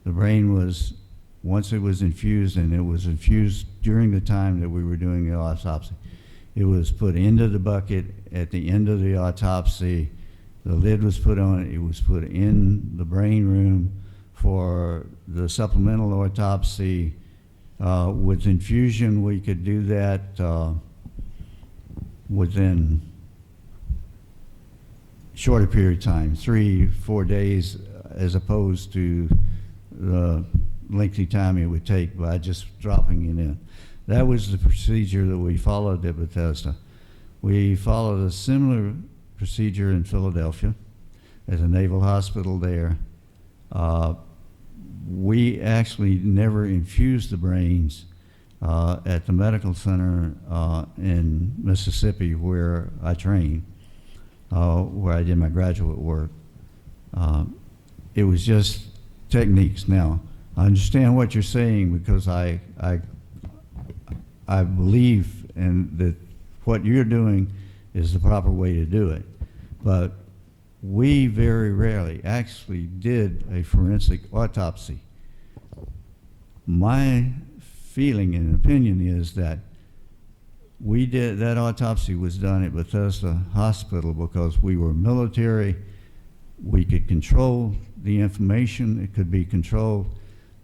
The brain was, once it was infused, and it was infused during the time that we were doing the autopsy, it was put into the bucket at the end of the autopsy. The lid was put on it. It was put in the brain room for the supplemental autopsy. With infusion, we could do that within shorter period of time, 3-4 days, as opposed to the lengthy time it would take by just dropping it in. That was the procedure that we followed at Bethesda. We followed a similar procedure in Philadelphia at a naval hospital there. We actually never infused the brains at the medical center in Mississippi, where I trained, where I did my graduate work. It was just techniques. Now, I understand what you're saying, because I believe in that what you're doing is the proper way to do it. But we very rarely actually did a forensic autopsy. My feeling and opinion is that that autopsy was done at Bethesda Hospital because we were military. We could control the information. It could be controlled.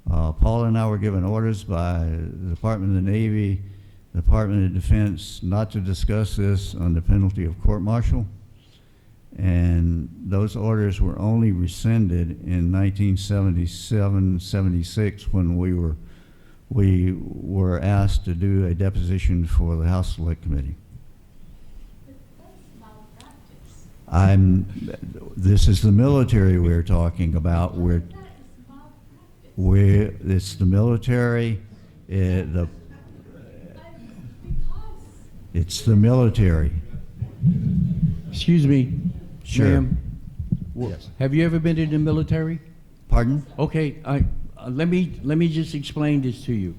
Paul and I were given orders by the Department of the Navy, the Department of Defense, not to discuss this under penalty of court-martial. And those orders were only rescinded in 1977-76 when we were asked to do a deposition for the House Select Committee. But that's malpractice. This is the military we're talking about. That is malpractice. It's the military. Because It's the military. Excuse me, Sure. ma'am. Yes. Have you ever been in the military? Pardon? Okay, let me just explain this to you.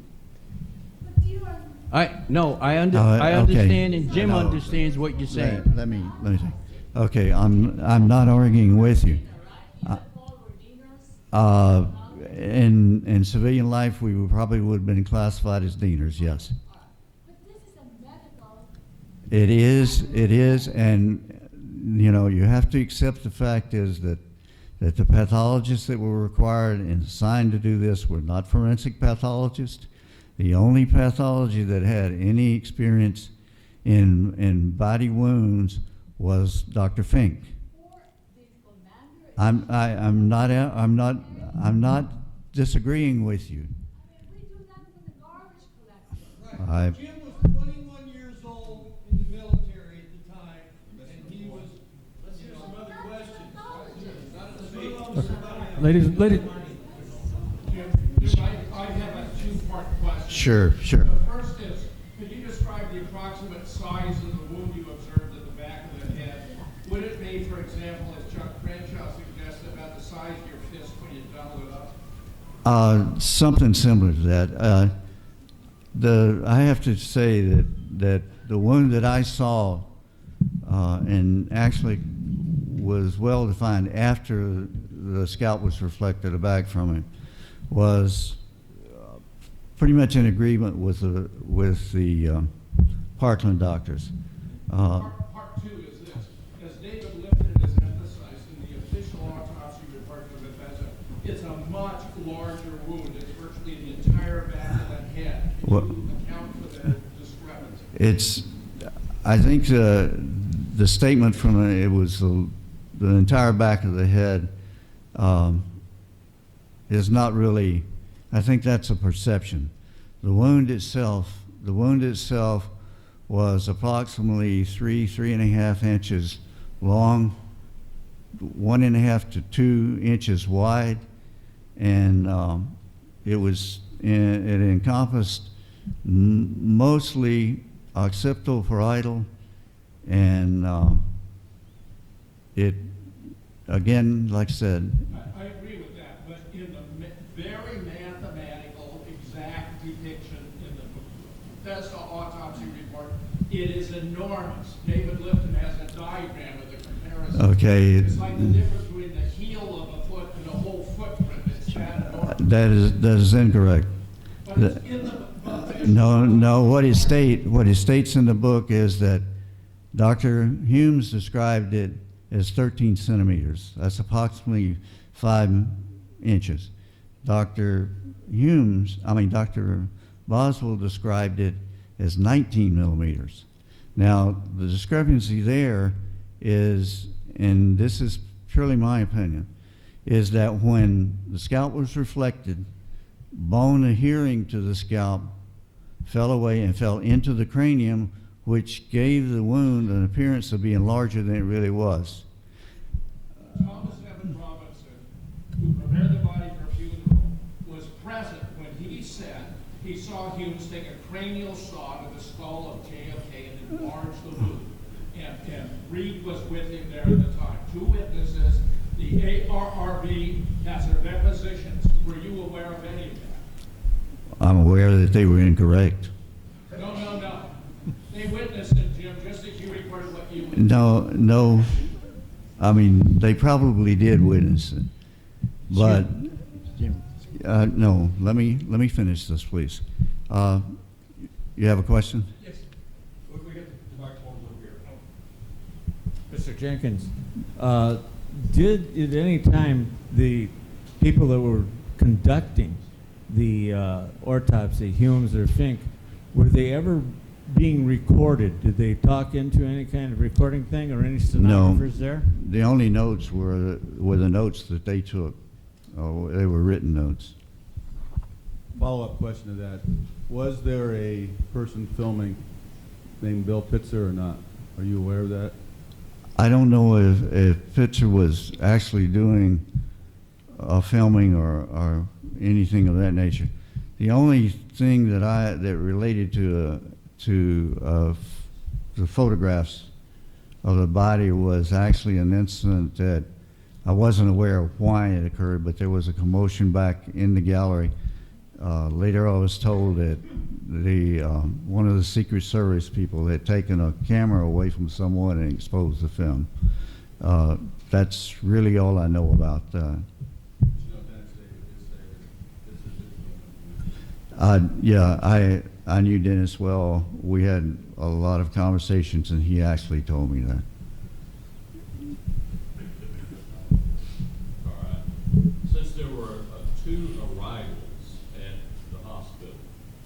but you are I okay. understand, and Jim No. understands what you're saying. Let me say. Okay, I'm not arguing with you. In civilian life, we probably would have been classified as dieners, yes. But this is a medical. It is, and you have to accept the fact is that the pathologists that were required and assigned to do this were not forensic pathologists. The only pathology that had any experience in body wounds was Dr. Fink. Or the commander. I'm not disagreeing with you. I mean, we do that for the garbage collector. Jim was 21 years old in the military at the time, and he was, let's hear some other questions. Ladies, I have a two-part question. Sure. The first is, could you describe the approximate size of the wound you observed at the back of the head? Would it be, for example, as Chuck Crenshaw suggested, about the size of your fist when you double it up? Something similar to that. I have to say that the wound that I saw, and actually was well defined after the scalp was reflected back from him was pretty much in agreement with the Parkland doctors. Part two is this. As David Lifton has emphasized in the official autopsy report of Bethesda, it's a much larger wound. It's virtually the entire back of the head. Can you account for that discrepancy? I think the statement from it was the entire back of the head is not really. I think that's a perception. The wound itself was approximately 3.5 inches long, 1.5 to 2 inches wide, and it encompassed mostly occipital parietal, and it, again, like I said, I agree with that, but in the very mathematical, exact depiction in the Bethesda autopsy report, it is enormous. David Lifton has a diagram of the comparison. Okay. It's like the difference between the heel of a foot and the whole footprint. It's that enormous. that is incorrect. But it's in the book. No. What he states in the book is that Dr. Humes described it as 13 centimeters. That's approximately 5 inches. Dr. Boswell described it as 19 millimeters. Now, the discrepancy there is, and this is purely my opinion, is that when the scalp was reflected, bone adhering to the scalp fell away and fell into the cranium, which gave the wound an appearance of being larger than it really was. Thomas Evan Robinson, who prepared the body for funeral, was present when he said he saw Humes take a cranial saw to the skull of JFK and enlarge the wound. And Reed was with him there at the time. 2 witnesses. The ARRB has their depositions. Were you aware of any of that? I'm aware that they were incorrect. No. They witnessed it, Jim, just as you reported what you witnessed. No. I mean, they probably did witness it, but no. Let me finish this, please. You have a question? Yes. We get the microphones over here. Mr. Jenkins, did at any time the people that were conducting the autopsy, Humes or Fink, were they ever being recorded? Did they talk into any kind of recording thing or any stenographers there? The only notes were the notes that they took. Oh, they were written notes. Follow-up question to that. Was there a person filming named Bill Pitzer or not? Are you aware of that? I don't know if Pitzer was actually doing filming or anything of that nature. The only thing that related to the photographs of the body was actually an incident that I wasn't aware of why it occurred, but there was a commotion back in the gallery. Later I was told that one of the Secret Service people had taken a camera away from someone and exposed the film. That's really all I know about. Yeah, I knew Dennis well. We had a lot of conversations, and he actually told me that. All right. Since there were 2 arrivals at the hospital,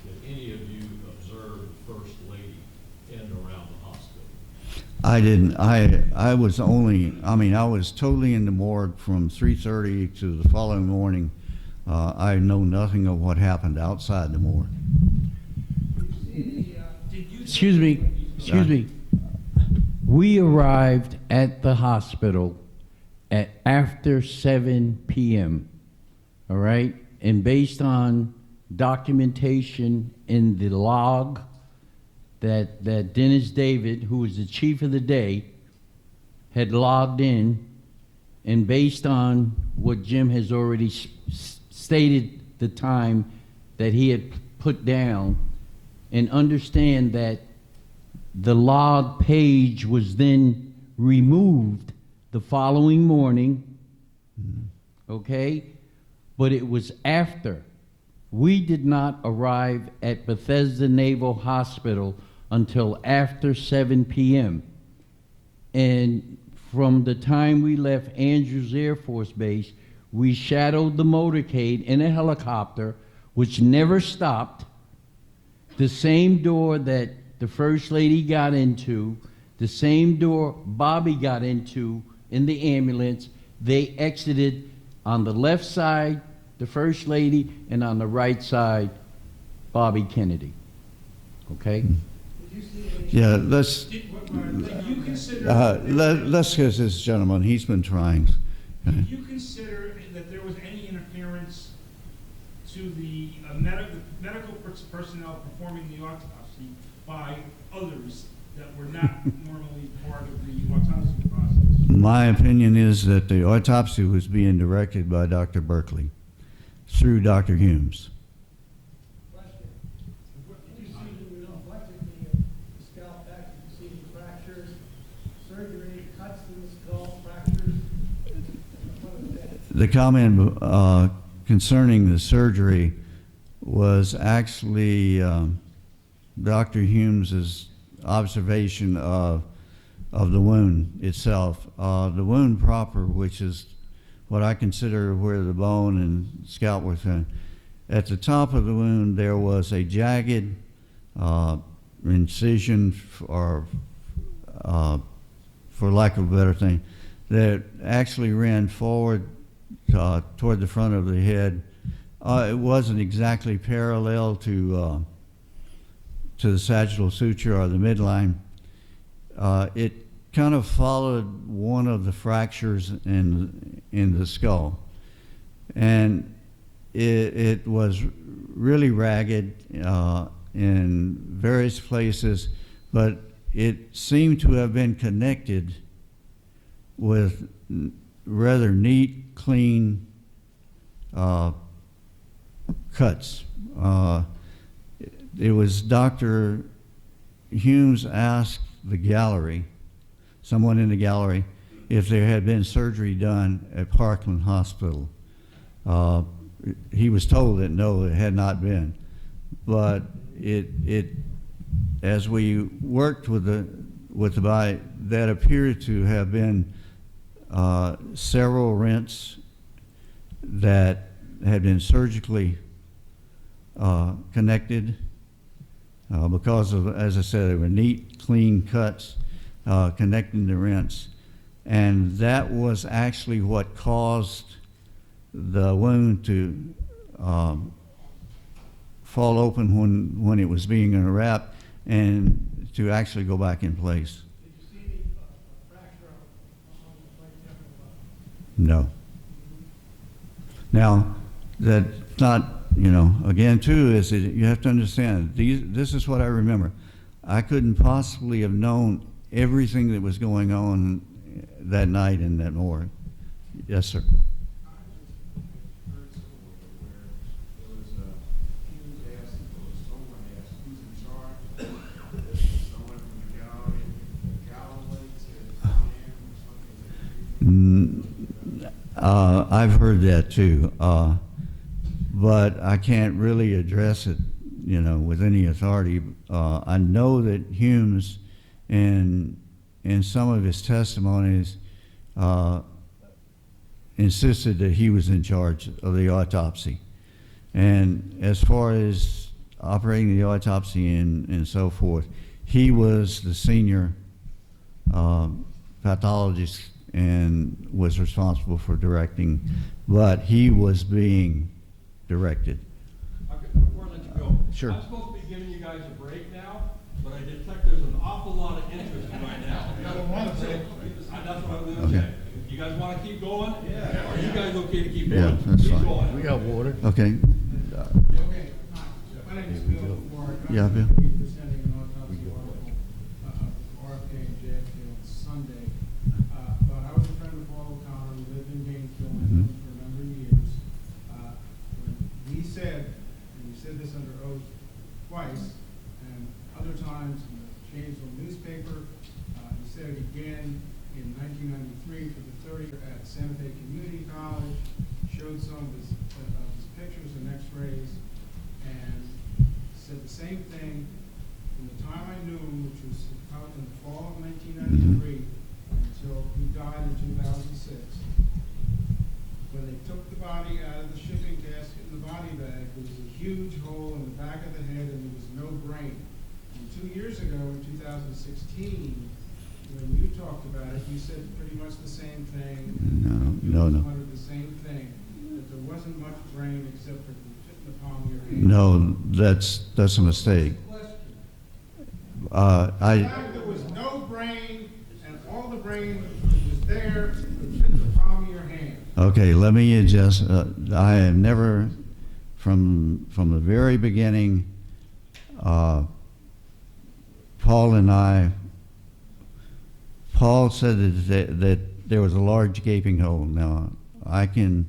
did any of you observe First Lady in and around the hospital? I didn't. I was totally in the morgue from 3:30 to the following morning. I know nothing of what happened outside the morgue. Excuse me. We arrived at the hospital at after 7 p.m., all right? And based on documentation in the log that Dennis David, who was the chief of the day, had logged in, and based on what Jim has already stated the time that he had put down, and understand that the log page was then removed the following morning, okay? But it was after. We did not arrive at Bethesda Naval Hospital until after 7 p.m. And from the time we left Andrews Air Force Base, we shadowed the motorcade in a helicopter, which never stopped. The same door that the First Lady got into, the same door Bobby got into in the ambulance. They exited on the left side, the First Lady, and on the right side, Bobby Kennedy. Okay? Yeah, let's Did you consider? let's get this gentleman. He's been trying. Did you consider that there was any interference to the medical personnel performing the autopsy by others that were not normally part of the autopsy process? My opinion is that the autopsy was being directed by Dr. Berkeley through Dr. Humes. Question. Did you see when we reflected the scalp back, did you see the fractures, surgery, cuts in the skull, fractures? What was that? The comment concerning the surgery was actually Dr. Humes's observation of the wound itself. The wound proper, which is what I consider where the bone and scalp were found. At the top of the wound, there was a jagged incision, or for lack of a better thing, that actually ran forward toward the front of the head. It wasn't exactly parallel to the sagittal suture or the midline. It kind of followed one of the fractures in the skull, and it was really ragged in various places, but it seemed to have been connected with rather neat, clean cuts. It was Dr. Humes asked the gallery, someone in the gallery, if there had been surgery done at Parkland Hospital. He was told that no, it had not been. But as we worked with the body, that appeared to have been several rents that had been surgically connected because of, as I said, they were neat, clean cuts connecting the rents. And that was actually what caused the wound to fall open when it was being unwrapped and to actually go back in place. Did you see the fracture on the right temple? No. Now, that's not, again, too, is that you have to understand, this is what I remember. I couldn't possibly have known everything that was going on that night in that morgue. Yes, sir. I've heard that too, but I can't really address it, with any authority. I know that Humes, in some of his testimonies, insisted that he was in charge of the autopsy. And as far as operating the autopsy and so forth, he was the senior pathologist and was responsible for directing, but he was being directed. Okay, before I let you go. Sure. I'm supposed to be giving you guys a break now, but I detect there's an awful lot of interest right now. I don't want to take. That's what I'm going to Okay. say. You guys want to keep going? Yeah. Are you guys okay to keep Yeah, going? that's Keep fine. going. We got water. Okay. Okay, my name is Bill Ward. Yeah, Bill. I'm presenting an autopsy article of RFK and JFK on Sunday. But I was a friend of Paul O'Connor, who lived in Gainesville and known him for a number of years. When he said, and he said this under oath twice, and other times in the Janesville newspaper, he said it again in 1993 for the 30th at Santa Fe Community College, showed some of his pictures and x-rays, and said the same thing from the time I knew him, which was in the fall of 1993, until he died in 2006. When they took the body out of the shipping casket in the body bag, there was a huge hole in the back of the head and there was no brain. And 2 years ago, in 2016, when you talked about it, you said pretty much the same thing. No. Wanted the same thing, that there wasn't much brain except for the palm of your hand. No, that's a mistake. The fact there was no brain, and all the brain that was there would fit the palm of your hand. Okay, let me adjust. I have never, from the very beginning, Paul said that there was a large gaping hole. Now, I can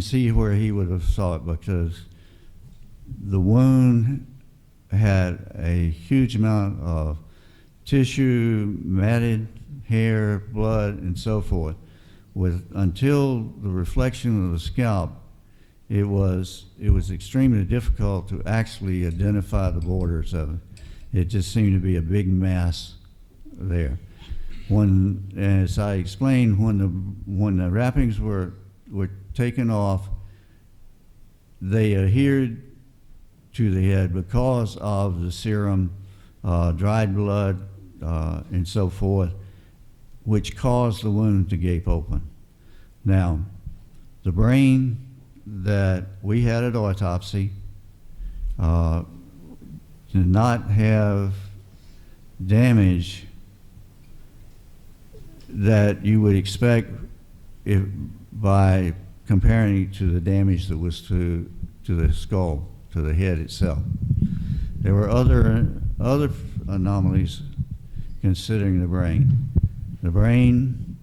see where he would have saw it, because the wound had a huge amount of tissue, matted hair, blood, and so forth. Until the reflection of the scalp, it was extremely difficult to actually identify the borders of it. It just seemed to be a big mass there. When, as I explained, when the wrappings were taken off, they adhered to the head because of the serum, dried blood, and so forth, which caused the wound to gape open. Now, the brain that we had at autopsy did not have damage that you would expect by comparing it to the damage that was to the skull, to the head itself. There were other anomalies considering the brain. The brain,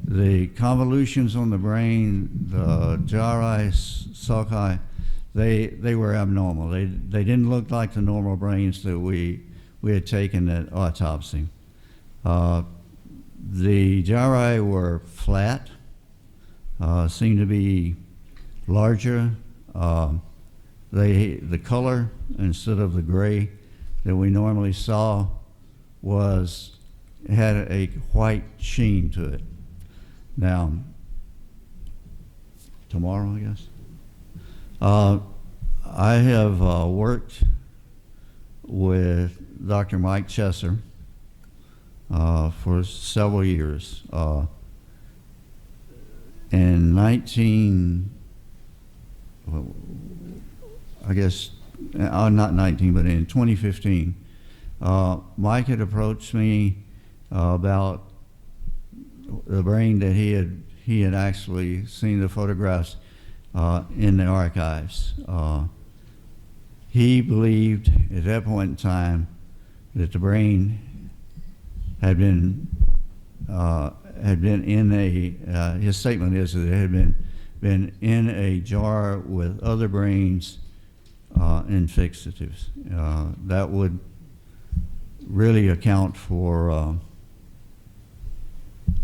the convolutions on the brain, the gyri, sulci, they were abnormal. They didn't look like the normal brains that we had taken at autopsy. The gyri were flat, seemed to be larger. The color, instead of the gray that we normally saw, had a white sheen to it. Now, tomorrow, I guess, I have worked with Dr. Mike Chesser for several years. In not 19, but in 2015, Mike had approached me about the brain that he had actually seen the photographs in the archives. He believed at that point in time that the brain had been in a, his statement is that it had been in a jar with other brains and fixatives. That would really account for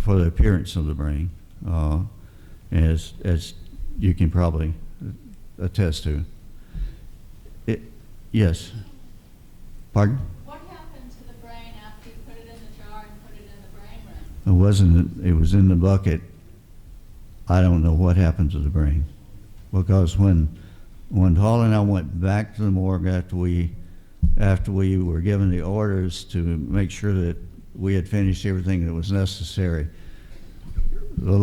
the appearance of the brain, as you can probably attest to. Yes. Pardon? What happened to the brain after you put it in the jar and put it in the brain room? It was in the bucket. I don't know what happened to the brain, because when Paul and I went back to the morgue after we were given the orders to make sure that we had finished everything that was necessary, the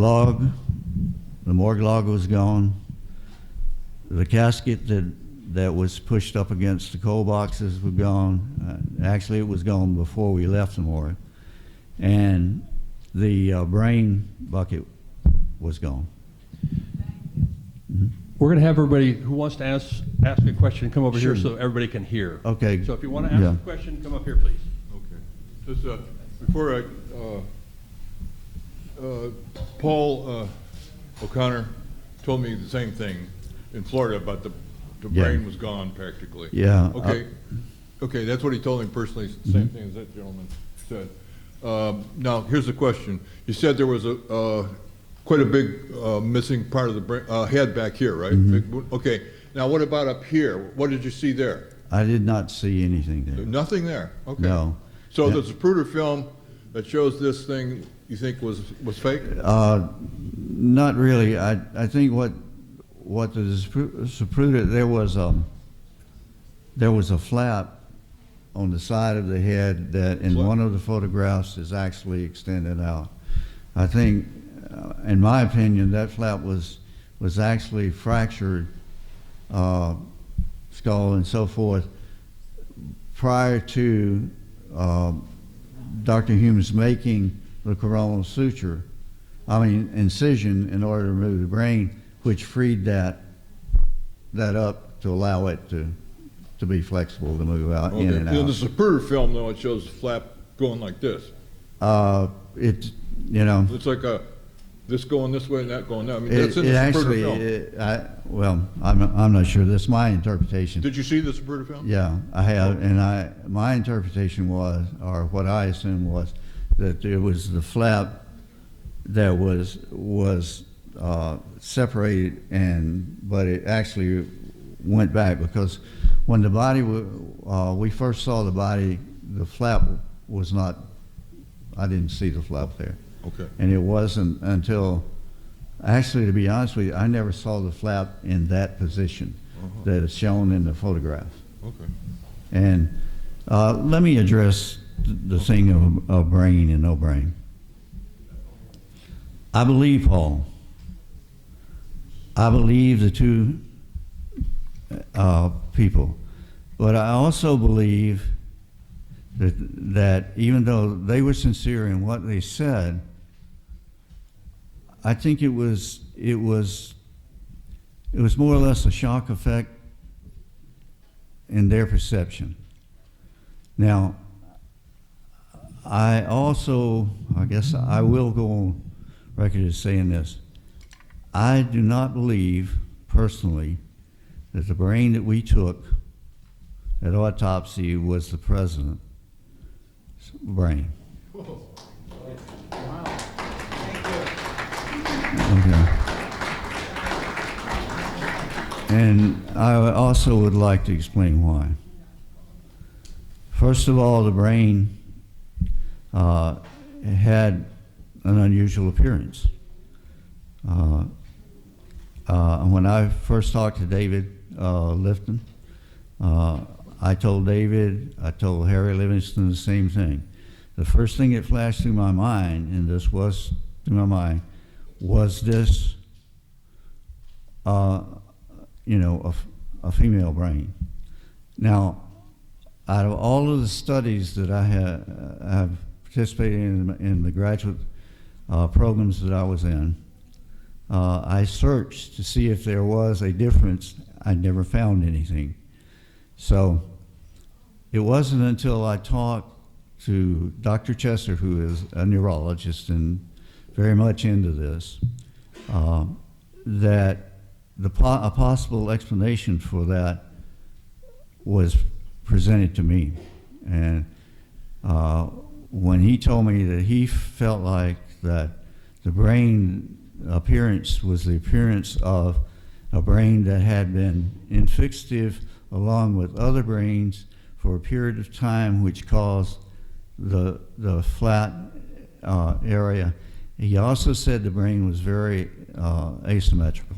morgue log was gone. The casket that was pushed up against the coal boxes was gone. Actually, it was gone before we left the morgue. And the brain bucket was gone. Mm-hmm. We're going to have everybody who wants to ask a question come over Sure. here so everybody can hear. Okay. So if you want to ask a question, come up here, please. Okay. Just before Paul O'Connor told me the same thing in Florida about the brain was gone practically. Yeah. Okay. Okay, that's what he told me personally. It's the same thing as that gentleman said. Now, here's the question. You said there was quite a big missing part of the head back here, right? Okay. Now, what about up here? What did you see there? I did not see anything there. Nothing there? Okay. No. So the Zapruder film that shows this thing you think was fake? Not really. I think what the Zapruder, there was a flap on the side of the head that in one of the photographs is actually extended out. I think, in my opinion, that flap was actually fractured, skull and so forth, prior to Dr. Humes making the coronal suture, incision in order to remove the brain, which freed that up to allow it to be flexible to move out in and out. In the Zapruder film, though, it shows the flap going like this. It's like this going this way and that going that. I mean, that's in the Zapruder film. I'm not sure. That's my interpretation. Did you see the Zapruder film? Yeah, I have, and my interpretation was, or what I assumed was, that it was the flap that was separated, but it actually went back, because when the body we first saw the body, the flap was not. I didn't see the flap there. Okay. And it wasn't until, actually, to be honest with you, I never saw the flap in that position that is shown in the photograph. Okay. And let me address the thing of brain and no brain. I believe Paul. I believe the two people. But I also believe that even though they were sincere in what they said, I think it was more or less a shock effect in their perception. Now, I guess I will go on record as saying this. I do not believe, personally, that the brain that we took at autopsy was the president's brain. Okay. And I also would like to explain why. First of all, the brain had an unusual appearance. When I first talked to David Lifton, I told Harry Livingston the same thing. The first thing that flashed through my mind, and this was through my mind, was this, a female brain. Now, out of all of the studies that I have participated in the graduate programs that I was in, I searched to see if there was a difference. I never found anything. So it wasn't until I talked to Dr. Chester, who is a neurologist and very much into this, that a possible explanation for that was presented to me. And when he told me that he felt like that the brain appearance was the appearance of a brain that had been infixative along with other brains for a period of time, which caused the flat area. He also said the brain was very asymmetrical.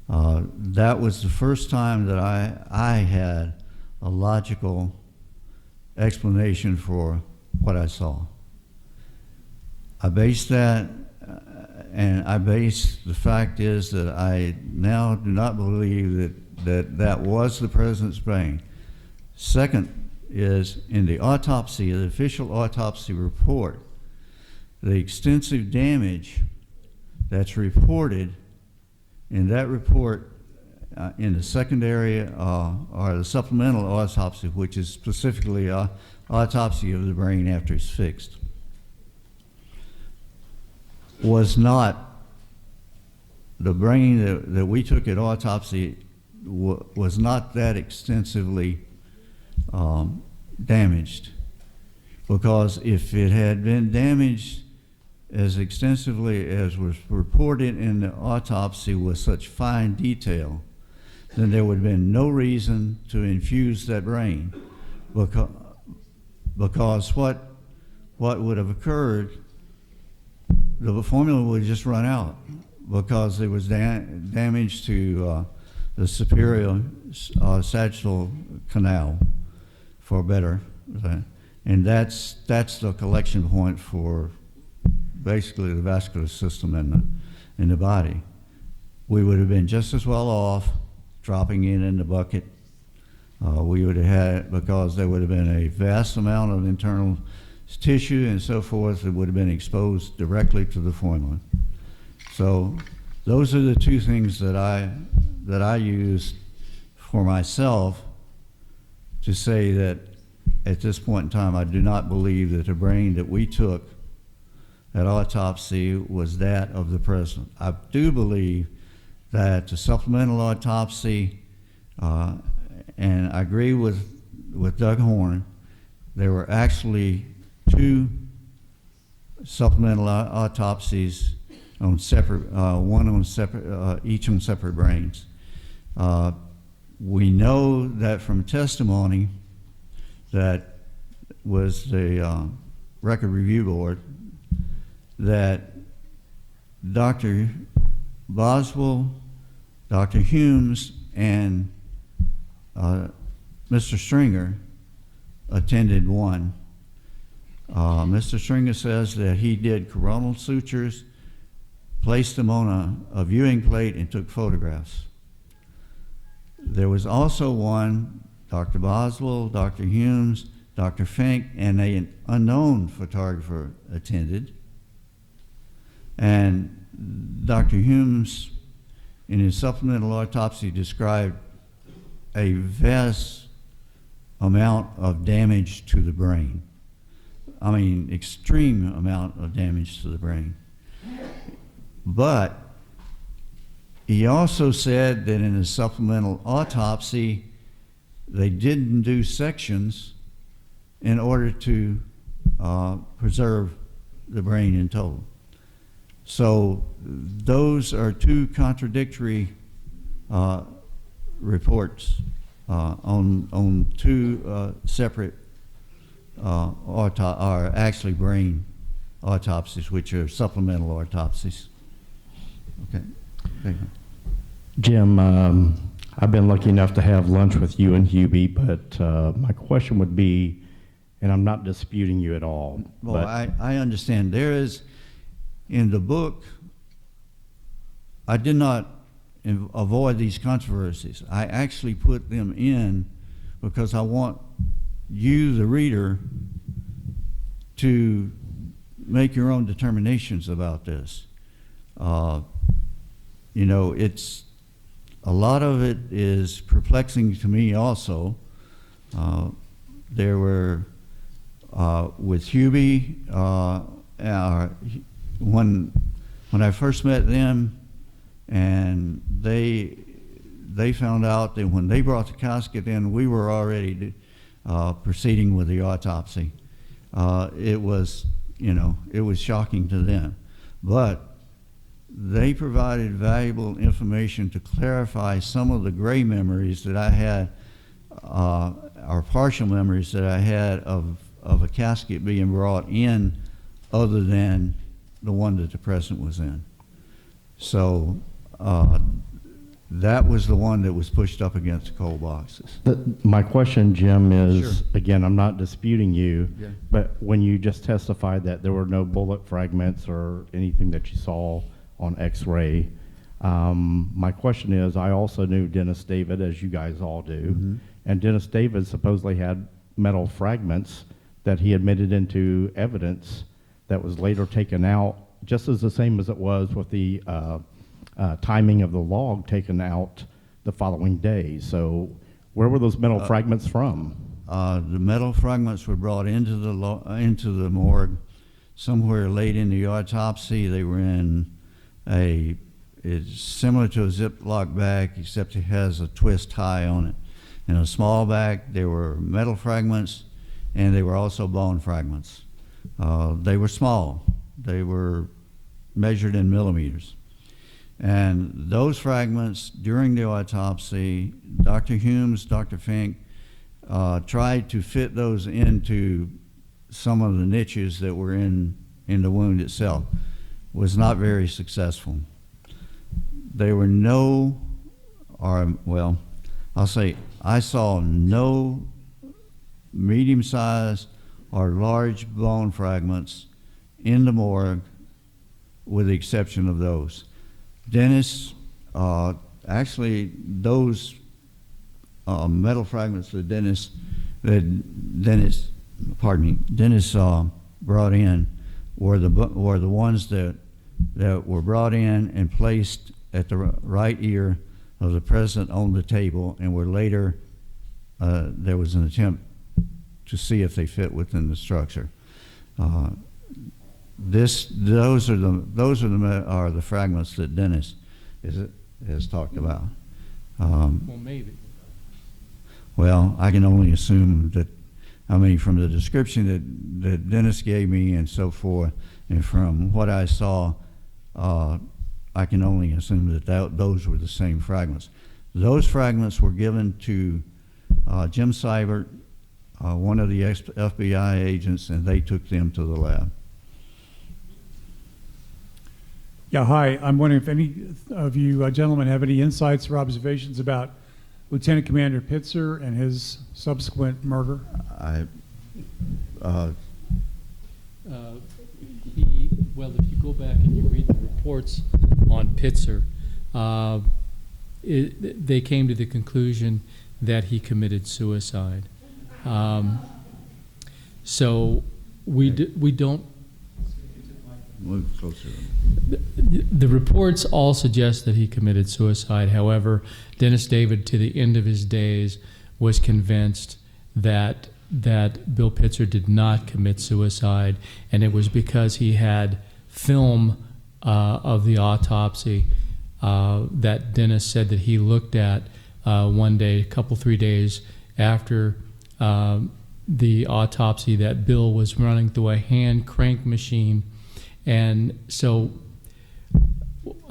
That was the first time that I had a logical explanation for what I saw. I based that, and the fact is that I now do not believe that was the president's brain. Second is, in the autopsy, the official autopsy report, the extensive damage that's reported in that report in the secondary or the supplemental autopsy, which is specifically autopsy of the brain after it's fixed, was not the brain that we took at autopsy was not that extensively damaged. because if it had been damaged as extensively as was reported in the autopsy with such fine detail, then there would have been no reason to infuse that brain, because what would have occurred, the formula would just run out because there was damage to the superior sagittal canal, for better, and that's the collection point for basically the vascular system in the body. We would have been just as well off dropping it in the bucket. We would have had, because there would have been a vast amount of internal tissue and so forth that would have been exposed directly to the formula. So those are the two things that I use for myself to say that at this point in time, I do not believe that the brain that we took at autopsy was that of the president. I do believe that the supplemental autopsy, and I agree with Doug Horn, there were actually two supplemental autopsies on separate, each on separate brains. We know that from testimony that was the Record Review Board, that Dr. Boswell, Dr. Humes, and Mr. Stringer attended one. Mr. Stringer says that he did coronal sutures, placed them on a viewing plate, and took photographs. There was also one, Dr. Boswell, Dr. Humes, Dr. Fink, and an unknown photographer attended. And Dr. Humes, in his supplemental autopsy, described a vast amount of damage to the brain. I mean, extreme amount of damage to the brain. But he also said that in his supplemental autopsy, they didn't do sections in order to preserve the brain in total. So those are two contradictory reports on two separate or actually brain autopsies, which are supplemental autopsies. Okay. Thank you. Jim, I've been lucky enough to have lunch with you and Hubie, but my question would be, and I'm not disputing you at all. Well, I understand. There is, in the book, I did not avoid these controversies. I actually put them in because I want you, the reader, to make your own determinations about this. You know, it's a lot of it is perplexing to me also. There were with Hubie, when I first met them, and they found out that when they brought the casket in, we were already proceeding with the autopsy. It was, you know, it was shocking to them, but they provided valuable information to clarify some of the gray memories that I had, or partial memories that I had of a casket being brought in other than the one that the president was in. So that was the one that was pushed up against the cold boxes. My question, Jim, is, Sure. again, I'm not disputing you, Yeah. but when you just testified that there were no bullet fragments or anything that you saw on X-ray, my question is, I also knew Dennis David, as you guys all do, Mm-hmm. and Dennis David supposedly had metal fragments that he admitted into evidence that was later taken out, just as the same as it was with the timing of the log taken out the following day. So where were those metal fragments from? The metal fragments were brought into the morgue somewhere late in the autopsy. They were in it's similar to a Ziploc bag, except it has a twist tie on it. In a small bag, there were metal fragments, and they were also bone fragments. They were small. They were measured in millimeters. And those fragments, during the autopsy, Dr. Humes, Dr. Fink, tried to fit those into some of the niches that were in the wound itself. Was not very successful. There were no, or well, I'll say I saw no medium-sized or large bone fragments in the morgue, with the exception of those. Dennis, actually, those metal fragments that Dennis brought in were the ones that were brought in and placed at the right ear of the president on the table, and were later there was an attempt to see if they fit within the structure. Those are the fragments that Dennis has talked about. Well, maybe. Well, I can only assume that. I mean, from the description that Dennis gave me and so forth, and from what I saw, I can only assume that those were the same fragments. Those fragments were given to Jim Seibert, one of the FBI agents, and they took them to the lab. Yeah, hi. I'm wondering if any of you gentlemen have any insights or observations about Lieutenant Commander Pitzer and his subsequent murder? Well, if you go back and you read the reports on Pitzer, they came to the conclusion that he committed suicide. So we don't. Move closer. The reports all suggest that he committed suicide. However, Dennis David, to the end of his days, was convinced that Bill Pitzer did not commit suicide, and it was because he had film of the autopsy that Dennis said that he looked at one day, 3 days after the autopsy, that Bill was running through a hand crank machine. And so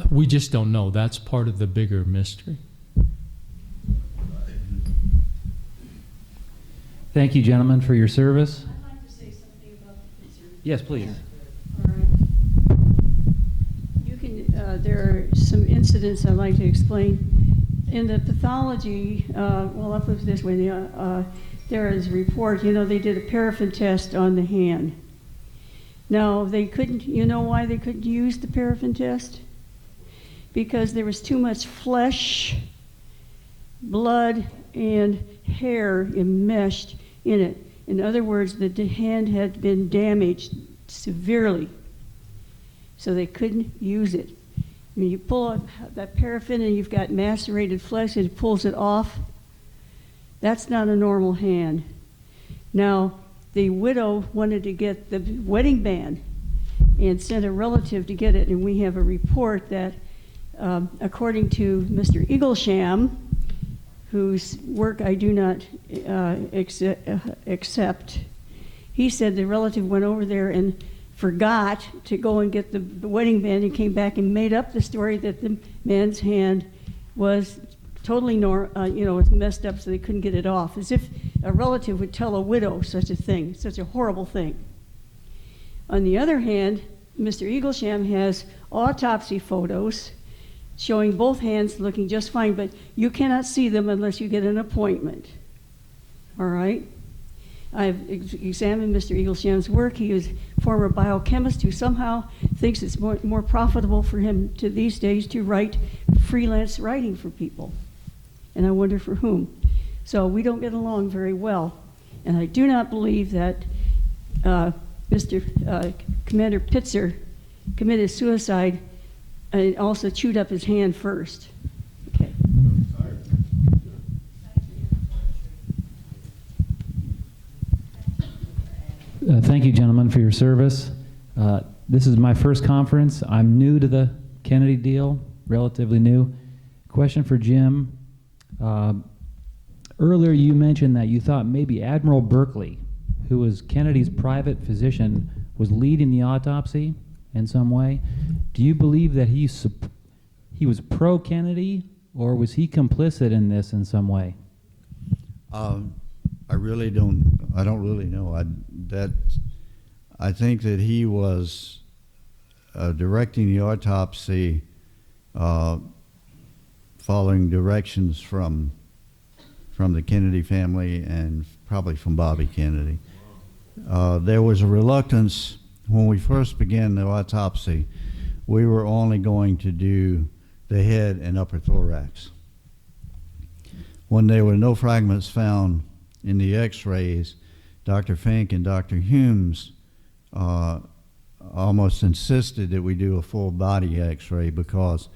we just don't know. That's part of the bigger mystery. Thank you, gentlemen, for your service. I'd like to say something about the Pitzer. Yes, please. All right. You can, there are some incidents I'd like to explain. In the pathology, well, I'll put it this way, there is a report, they did a paraffin test on the hand. Now, they couldn't, you know why they couldn't use the paraffin test? Because there was too much flesh, blood, and hair enmeshed in it. In other words, the hand had been damaged severely, so they couldn't use it. When you pull out that paraffin and you've got macerated flesh, it pulls it off. That's not a normal hand. Now, the widow wanted to get the wedding band and sent a relative to get it, and we have a report that, according to Mr. Eaglesham, whose work I do not accept, he said the relative went over there and forgot to go and get the wedding band and came back and made up the story that the man's hand was totally was messed up, so they couldn't get it off, as if a relative would tell a widow such a thing, such a horrible thing. On the other hand, Mr. Eaglesham has autopsy photos showing both hands looking just fine, but you cannot see them unless you get an appointment. All right? I've examined Mr. Eaglesham's work. He is a former biochemist who somehow thinks it's more profitable for him to these days to write freelance writing for people. And I wonder for whom. So we don't get along very well. And I do not believe that Mr. Commander Pitzer committed suicide and also chewed up his hand first. Okay. Thank you, gentlemen, for your service. This is my first conference. I'm new to the Kennedy deal, relatively new. Question for Jim. Earlier you mentioned that you thought maybe Admiral Berkeley, who was Kennedy's private physician, was leading the autopsy in some way. Do you believe that he was pro-Kennedy, or was he complicit in this in some way? I really don't. I don't really know. I think that he was directing the autopsy, following directions from the Kennedy family and probably from Bobby Kennedy. There was a reluctance when we first began the autopsy. We were only going to do the head and upper thorax. When there were no fragments found in the x-rays, Dr. Fink and Dr. Humes almost insisted that we do a full body x-ray because,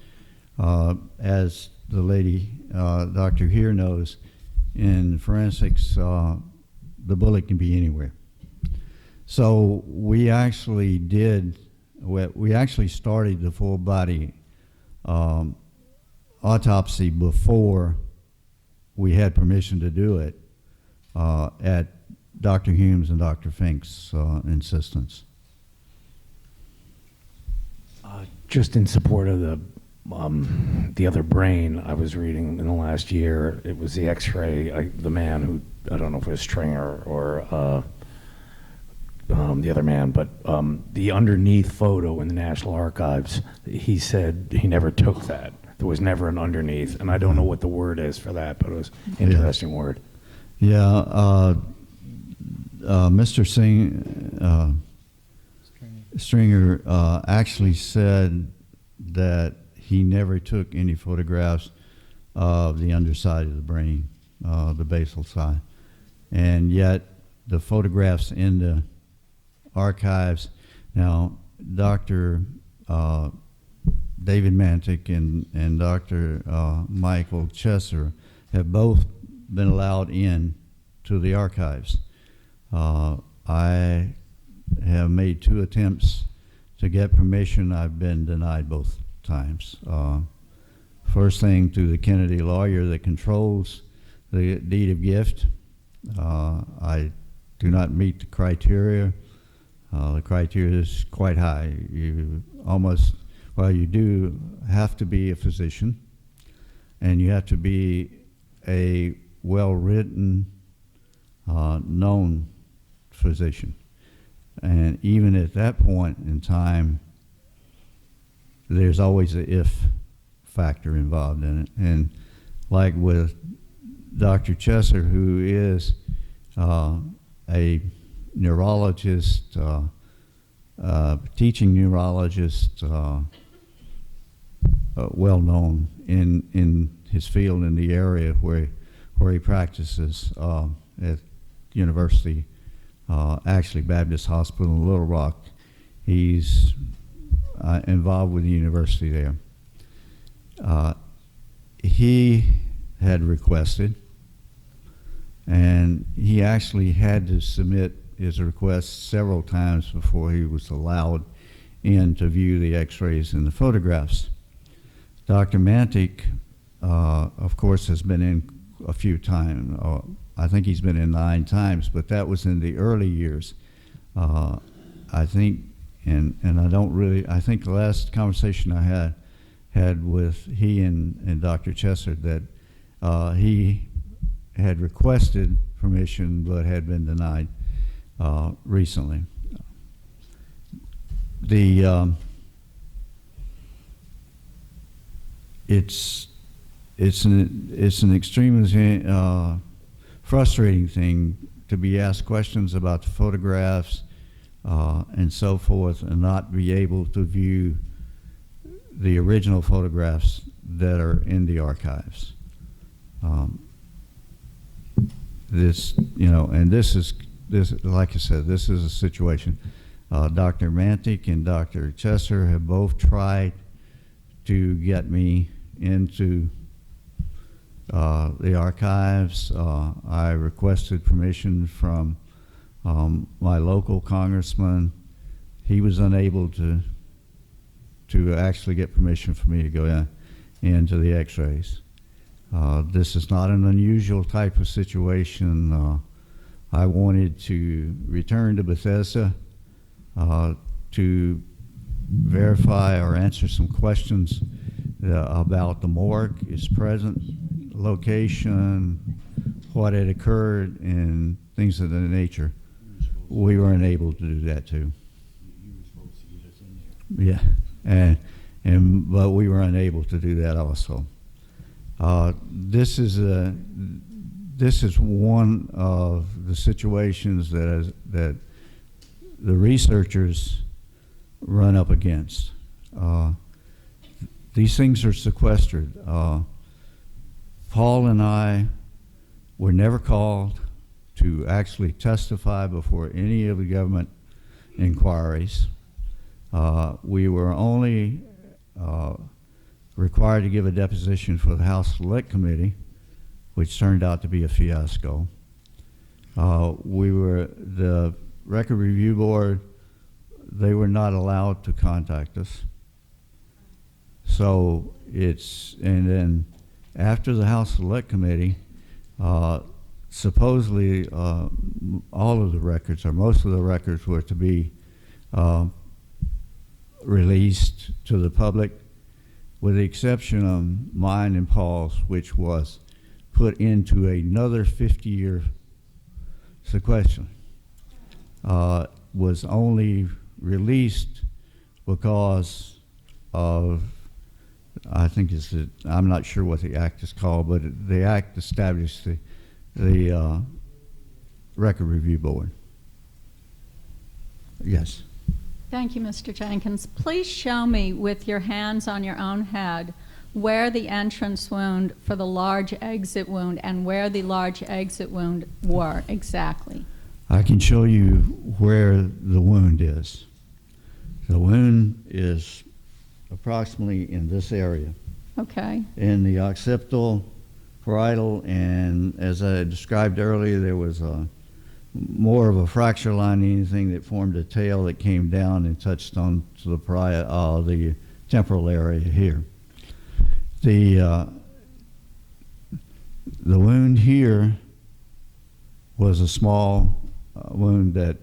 as the lady, Dr. here knows, in forensics, the bullet can be anywhere. So we actually started the full body autopsy before we had permission to do it at Dr. Humes and Dr. Fink's insistence. Just in support of the other brain, I was reading in the last year, it was the x-ray, the man who, I don't know if it was Stringer or the other man, but the underneath photo in the National Archives, he said he never took that. There was never an underneath, and I don't know what the word is for that, but it was an interesting word. Yeah, Mr. Stringer actually said that he never took any photographs of the underside of the brain, the basal side. And yet the photographs in the archives, now Dr. David Mantic and Dr. Michael Chesser have both been allowed in to the archives. I have made 2 attempts to get permission. I've been denied both times. First thing through the Kennedy lawyer that controls the deed of gift. I do not meet the criteria. The criteria is quite high. You do have to be a physician, and you have to be a well-written, known physician. And even at that point in time, there's always an if factor involved in it. And like with Dr. Chesser, who is a neurologist, teaching neurologist, well known in his field in the area where he practices at University, actually Baptist Hospital in Little Rock. He's involved with the university there. He had requested, and he actually had to submit his request several times before he was allowed in to view the x-rays and the photographs. Dr. Mantic, of course, has been in a few times. I think he's been in 9 times, but that was in the early years. I think, and I don't really, I think the last conversation I had with he and Dr. Chesser that he had requested permission but had been denied recently. It's an extremely frustrating thing to be asked questions about the photographs and so forth, and not be able to view the original photographs that are in the archives. This, and this, like I said, this is a situation. Dr. Mantic and Dr. Chesser have both tried to get me into the archives. I requested permission from my local congressman. He was unable to actually get permission for me to go into the x-rays. This is not an unusual type of situation. I wanted to return to Bethesda to verify or answer some questions about the morgue, its present location, what had occurred, and things of that nature. We weren't able to do that too. Yeah, but we were unable to do that also. This is one of the situations that the researchers run up against. These things are sequestered. Paul and I were never called to actually testify before any of the government inquiries. We were only required to give a deposition for the House Select Committee, which turned out to be a fiasco. The Record Review Board, they were not allowed to contact us. So and then after the House Select Committee, supposedly all of the records, or most of the records, were to be released to the public, with the exception of mine and Paul's, which was put into another 50-year sequestration. Was only released because of, I think I'm not sure what the act is called, but the act established the Record Review Board. Yes. Thank you, Mr. Jenkins. Please show me with your hands on your own head where the entrance wound for the large exit wound and where the large exit wound were exactly. I can show you where the wound is. The wound is approximately in this area. Okay. In the occipital, parietal, and as I described earlier, there was more of a fracture line than anything that formed a tail that came down and touched on to the temporal area here. The wound here was a small wound that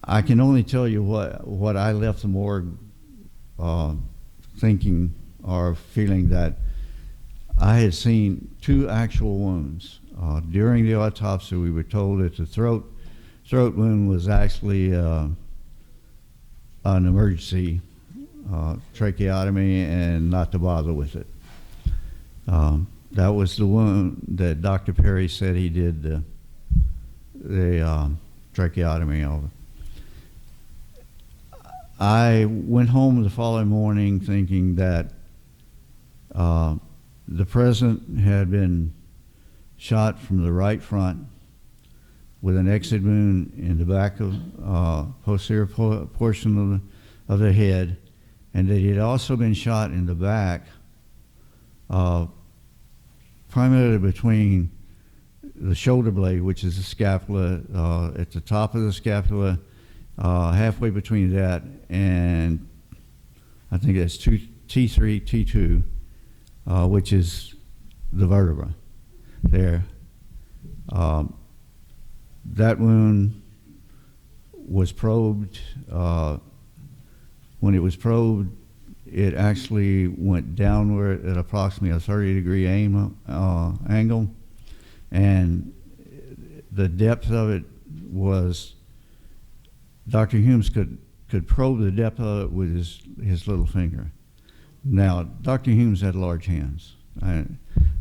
I can only tell you what I left the morgue thinking or feeling, that I had seen two actual wounds. During the autopsy, we were told that the throat wound was actually an emergency tracheotomy and not to bother with it. That was the wound that Dr. Perry said he did the tracheotomy over. I went home the following morning thinking that the president had been shot from the right front with an exit wound in the back of posterior portion of the head, and that he had also been shot in the back, primarily between the shoulder blade, which is the scapula, at the top of the scapula, halfway between that and I think that's T3, T2, which is the vertebra there. That wound was probed. When it was probed, it actually went downward at approximately a 30-degree angle, and the depth of it was, Dr. Humes could probe the depth of it with his little finger. Now, Dr. Humes had large hands,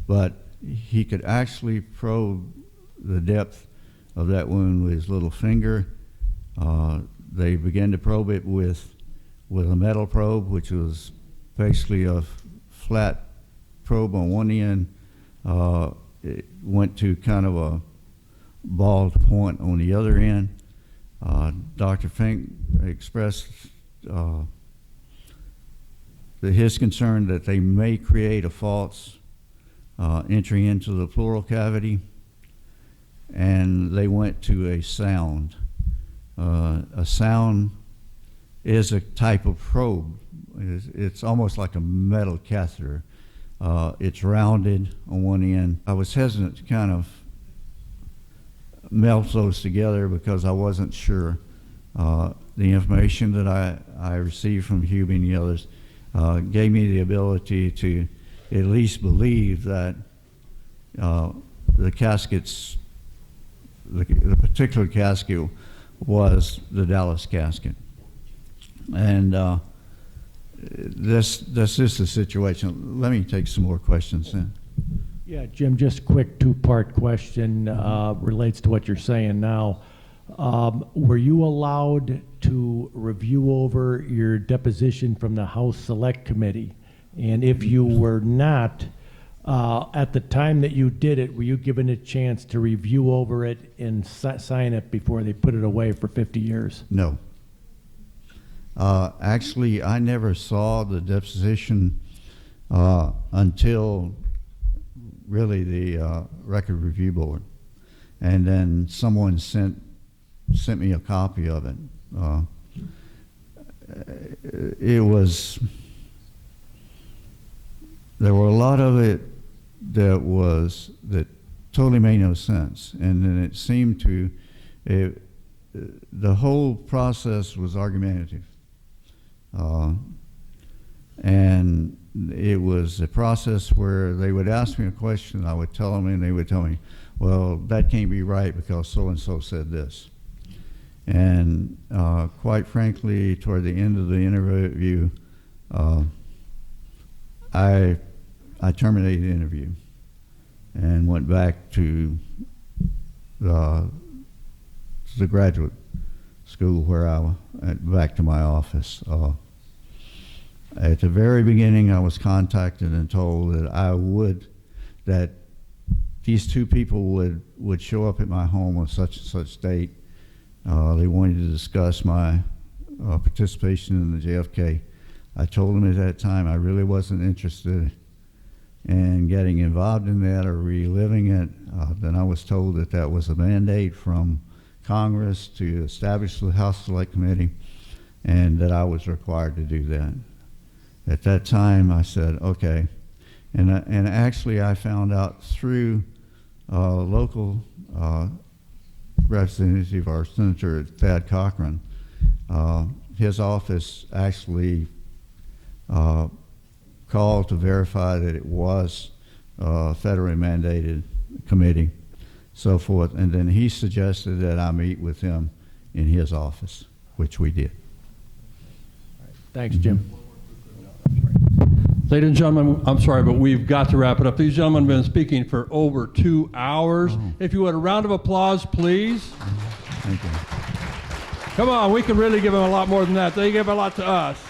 but he could actually probe the depth of that wound with his little finger. They began to probe it with a metal probe, which was basically a flat probe on one end. It went to kind of a bald point on the other end. Dr. Fink expressed his concern that they may create a false entry into the pleural cavity, and they went to a sound. A sound is a type of probe. It's almost like a metal catheter. It's rounded on one end. I was hesitant to kind melt those together because I wasn't sure. The information that I received from Hubie and the others gave me the ability to at least believe that the caskets, the particular casket was the Dallas casket. And this is the situation. Let me take some more questions then. Yeah, Jim, just quick two-part question relates to what you're saying now. Were you allowed to review over your deposition from the House Select Committee? And if you were not, at the time that you did it, were you given a chance to review over it and sign it before they put it away for 50 years? No. Actually, I never saw the deposition until really the Record Review Board. And then someone sent me a copy of it. There were a lot of it that totally made no sense. And then it seemed to, the whole process was argumentative. And it was a process where they would ask me a question, I would tell them, and they would tell me, well, that can't be right because so-and-so said this. And quite frankly, toward the end of the interview, I terminated the interview and went back to the graduate school where I went back to my office. At the very beginning, I was contacted and told that these two people would show up at my home on such and such date. They wanted to discuss my participation in the JFK. I told them at that time I really wasn't interested in getting involved in that or reliving it. Then I was told that that was a mandate from Congress to establish the House Select Committee and that I was required to do that. At that time, I said, okay. And actually, I found out through local representative, our Senator Thad Cochran, his office actually called to verify that it was a federally mandated committee, so forth. And then he suggested that I meet with him in his office, which we did. Thanks, Jim. Ladies and gentlemen, I'm sorry, but we've got to wrap it up. These gentlemen have been speaking for over 2 hours. If you would, a round of applause, please. Thank you. Come on, we can really give them a lot more than that. They give a lot to us.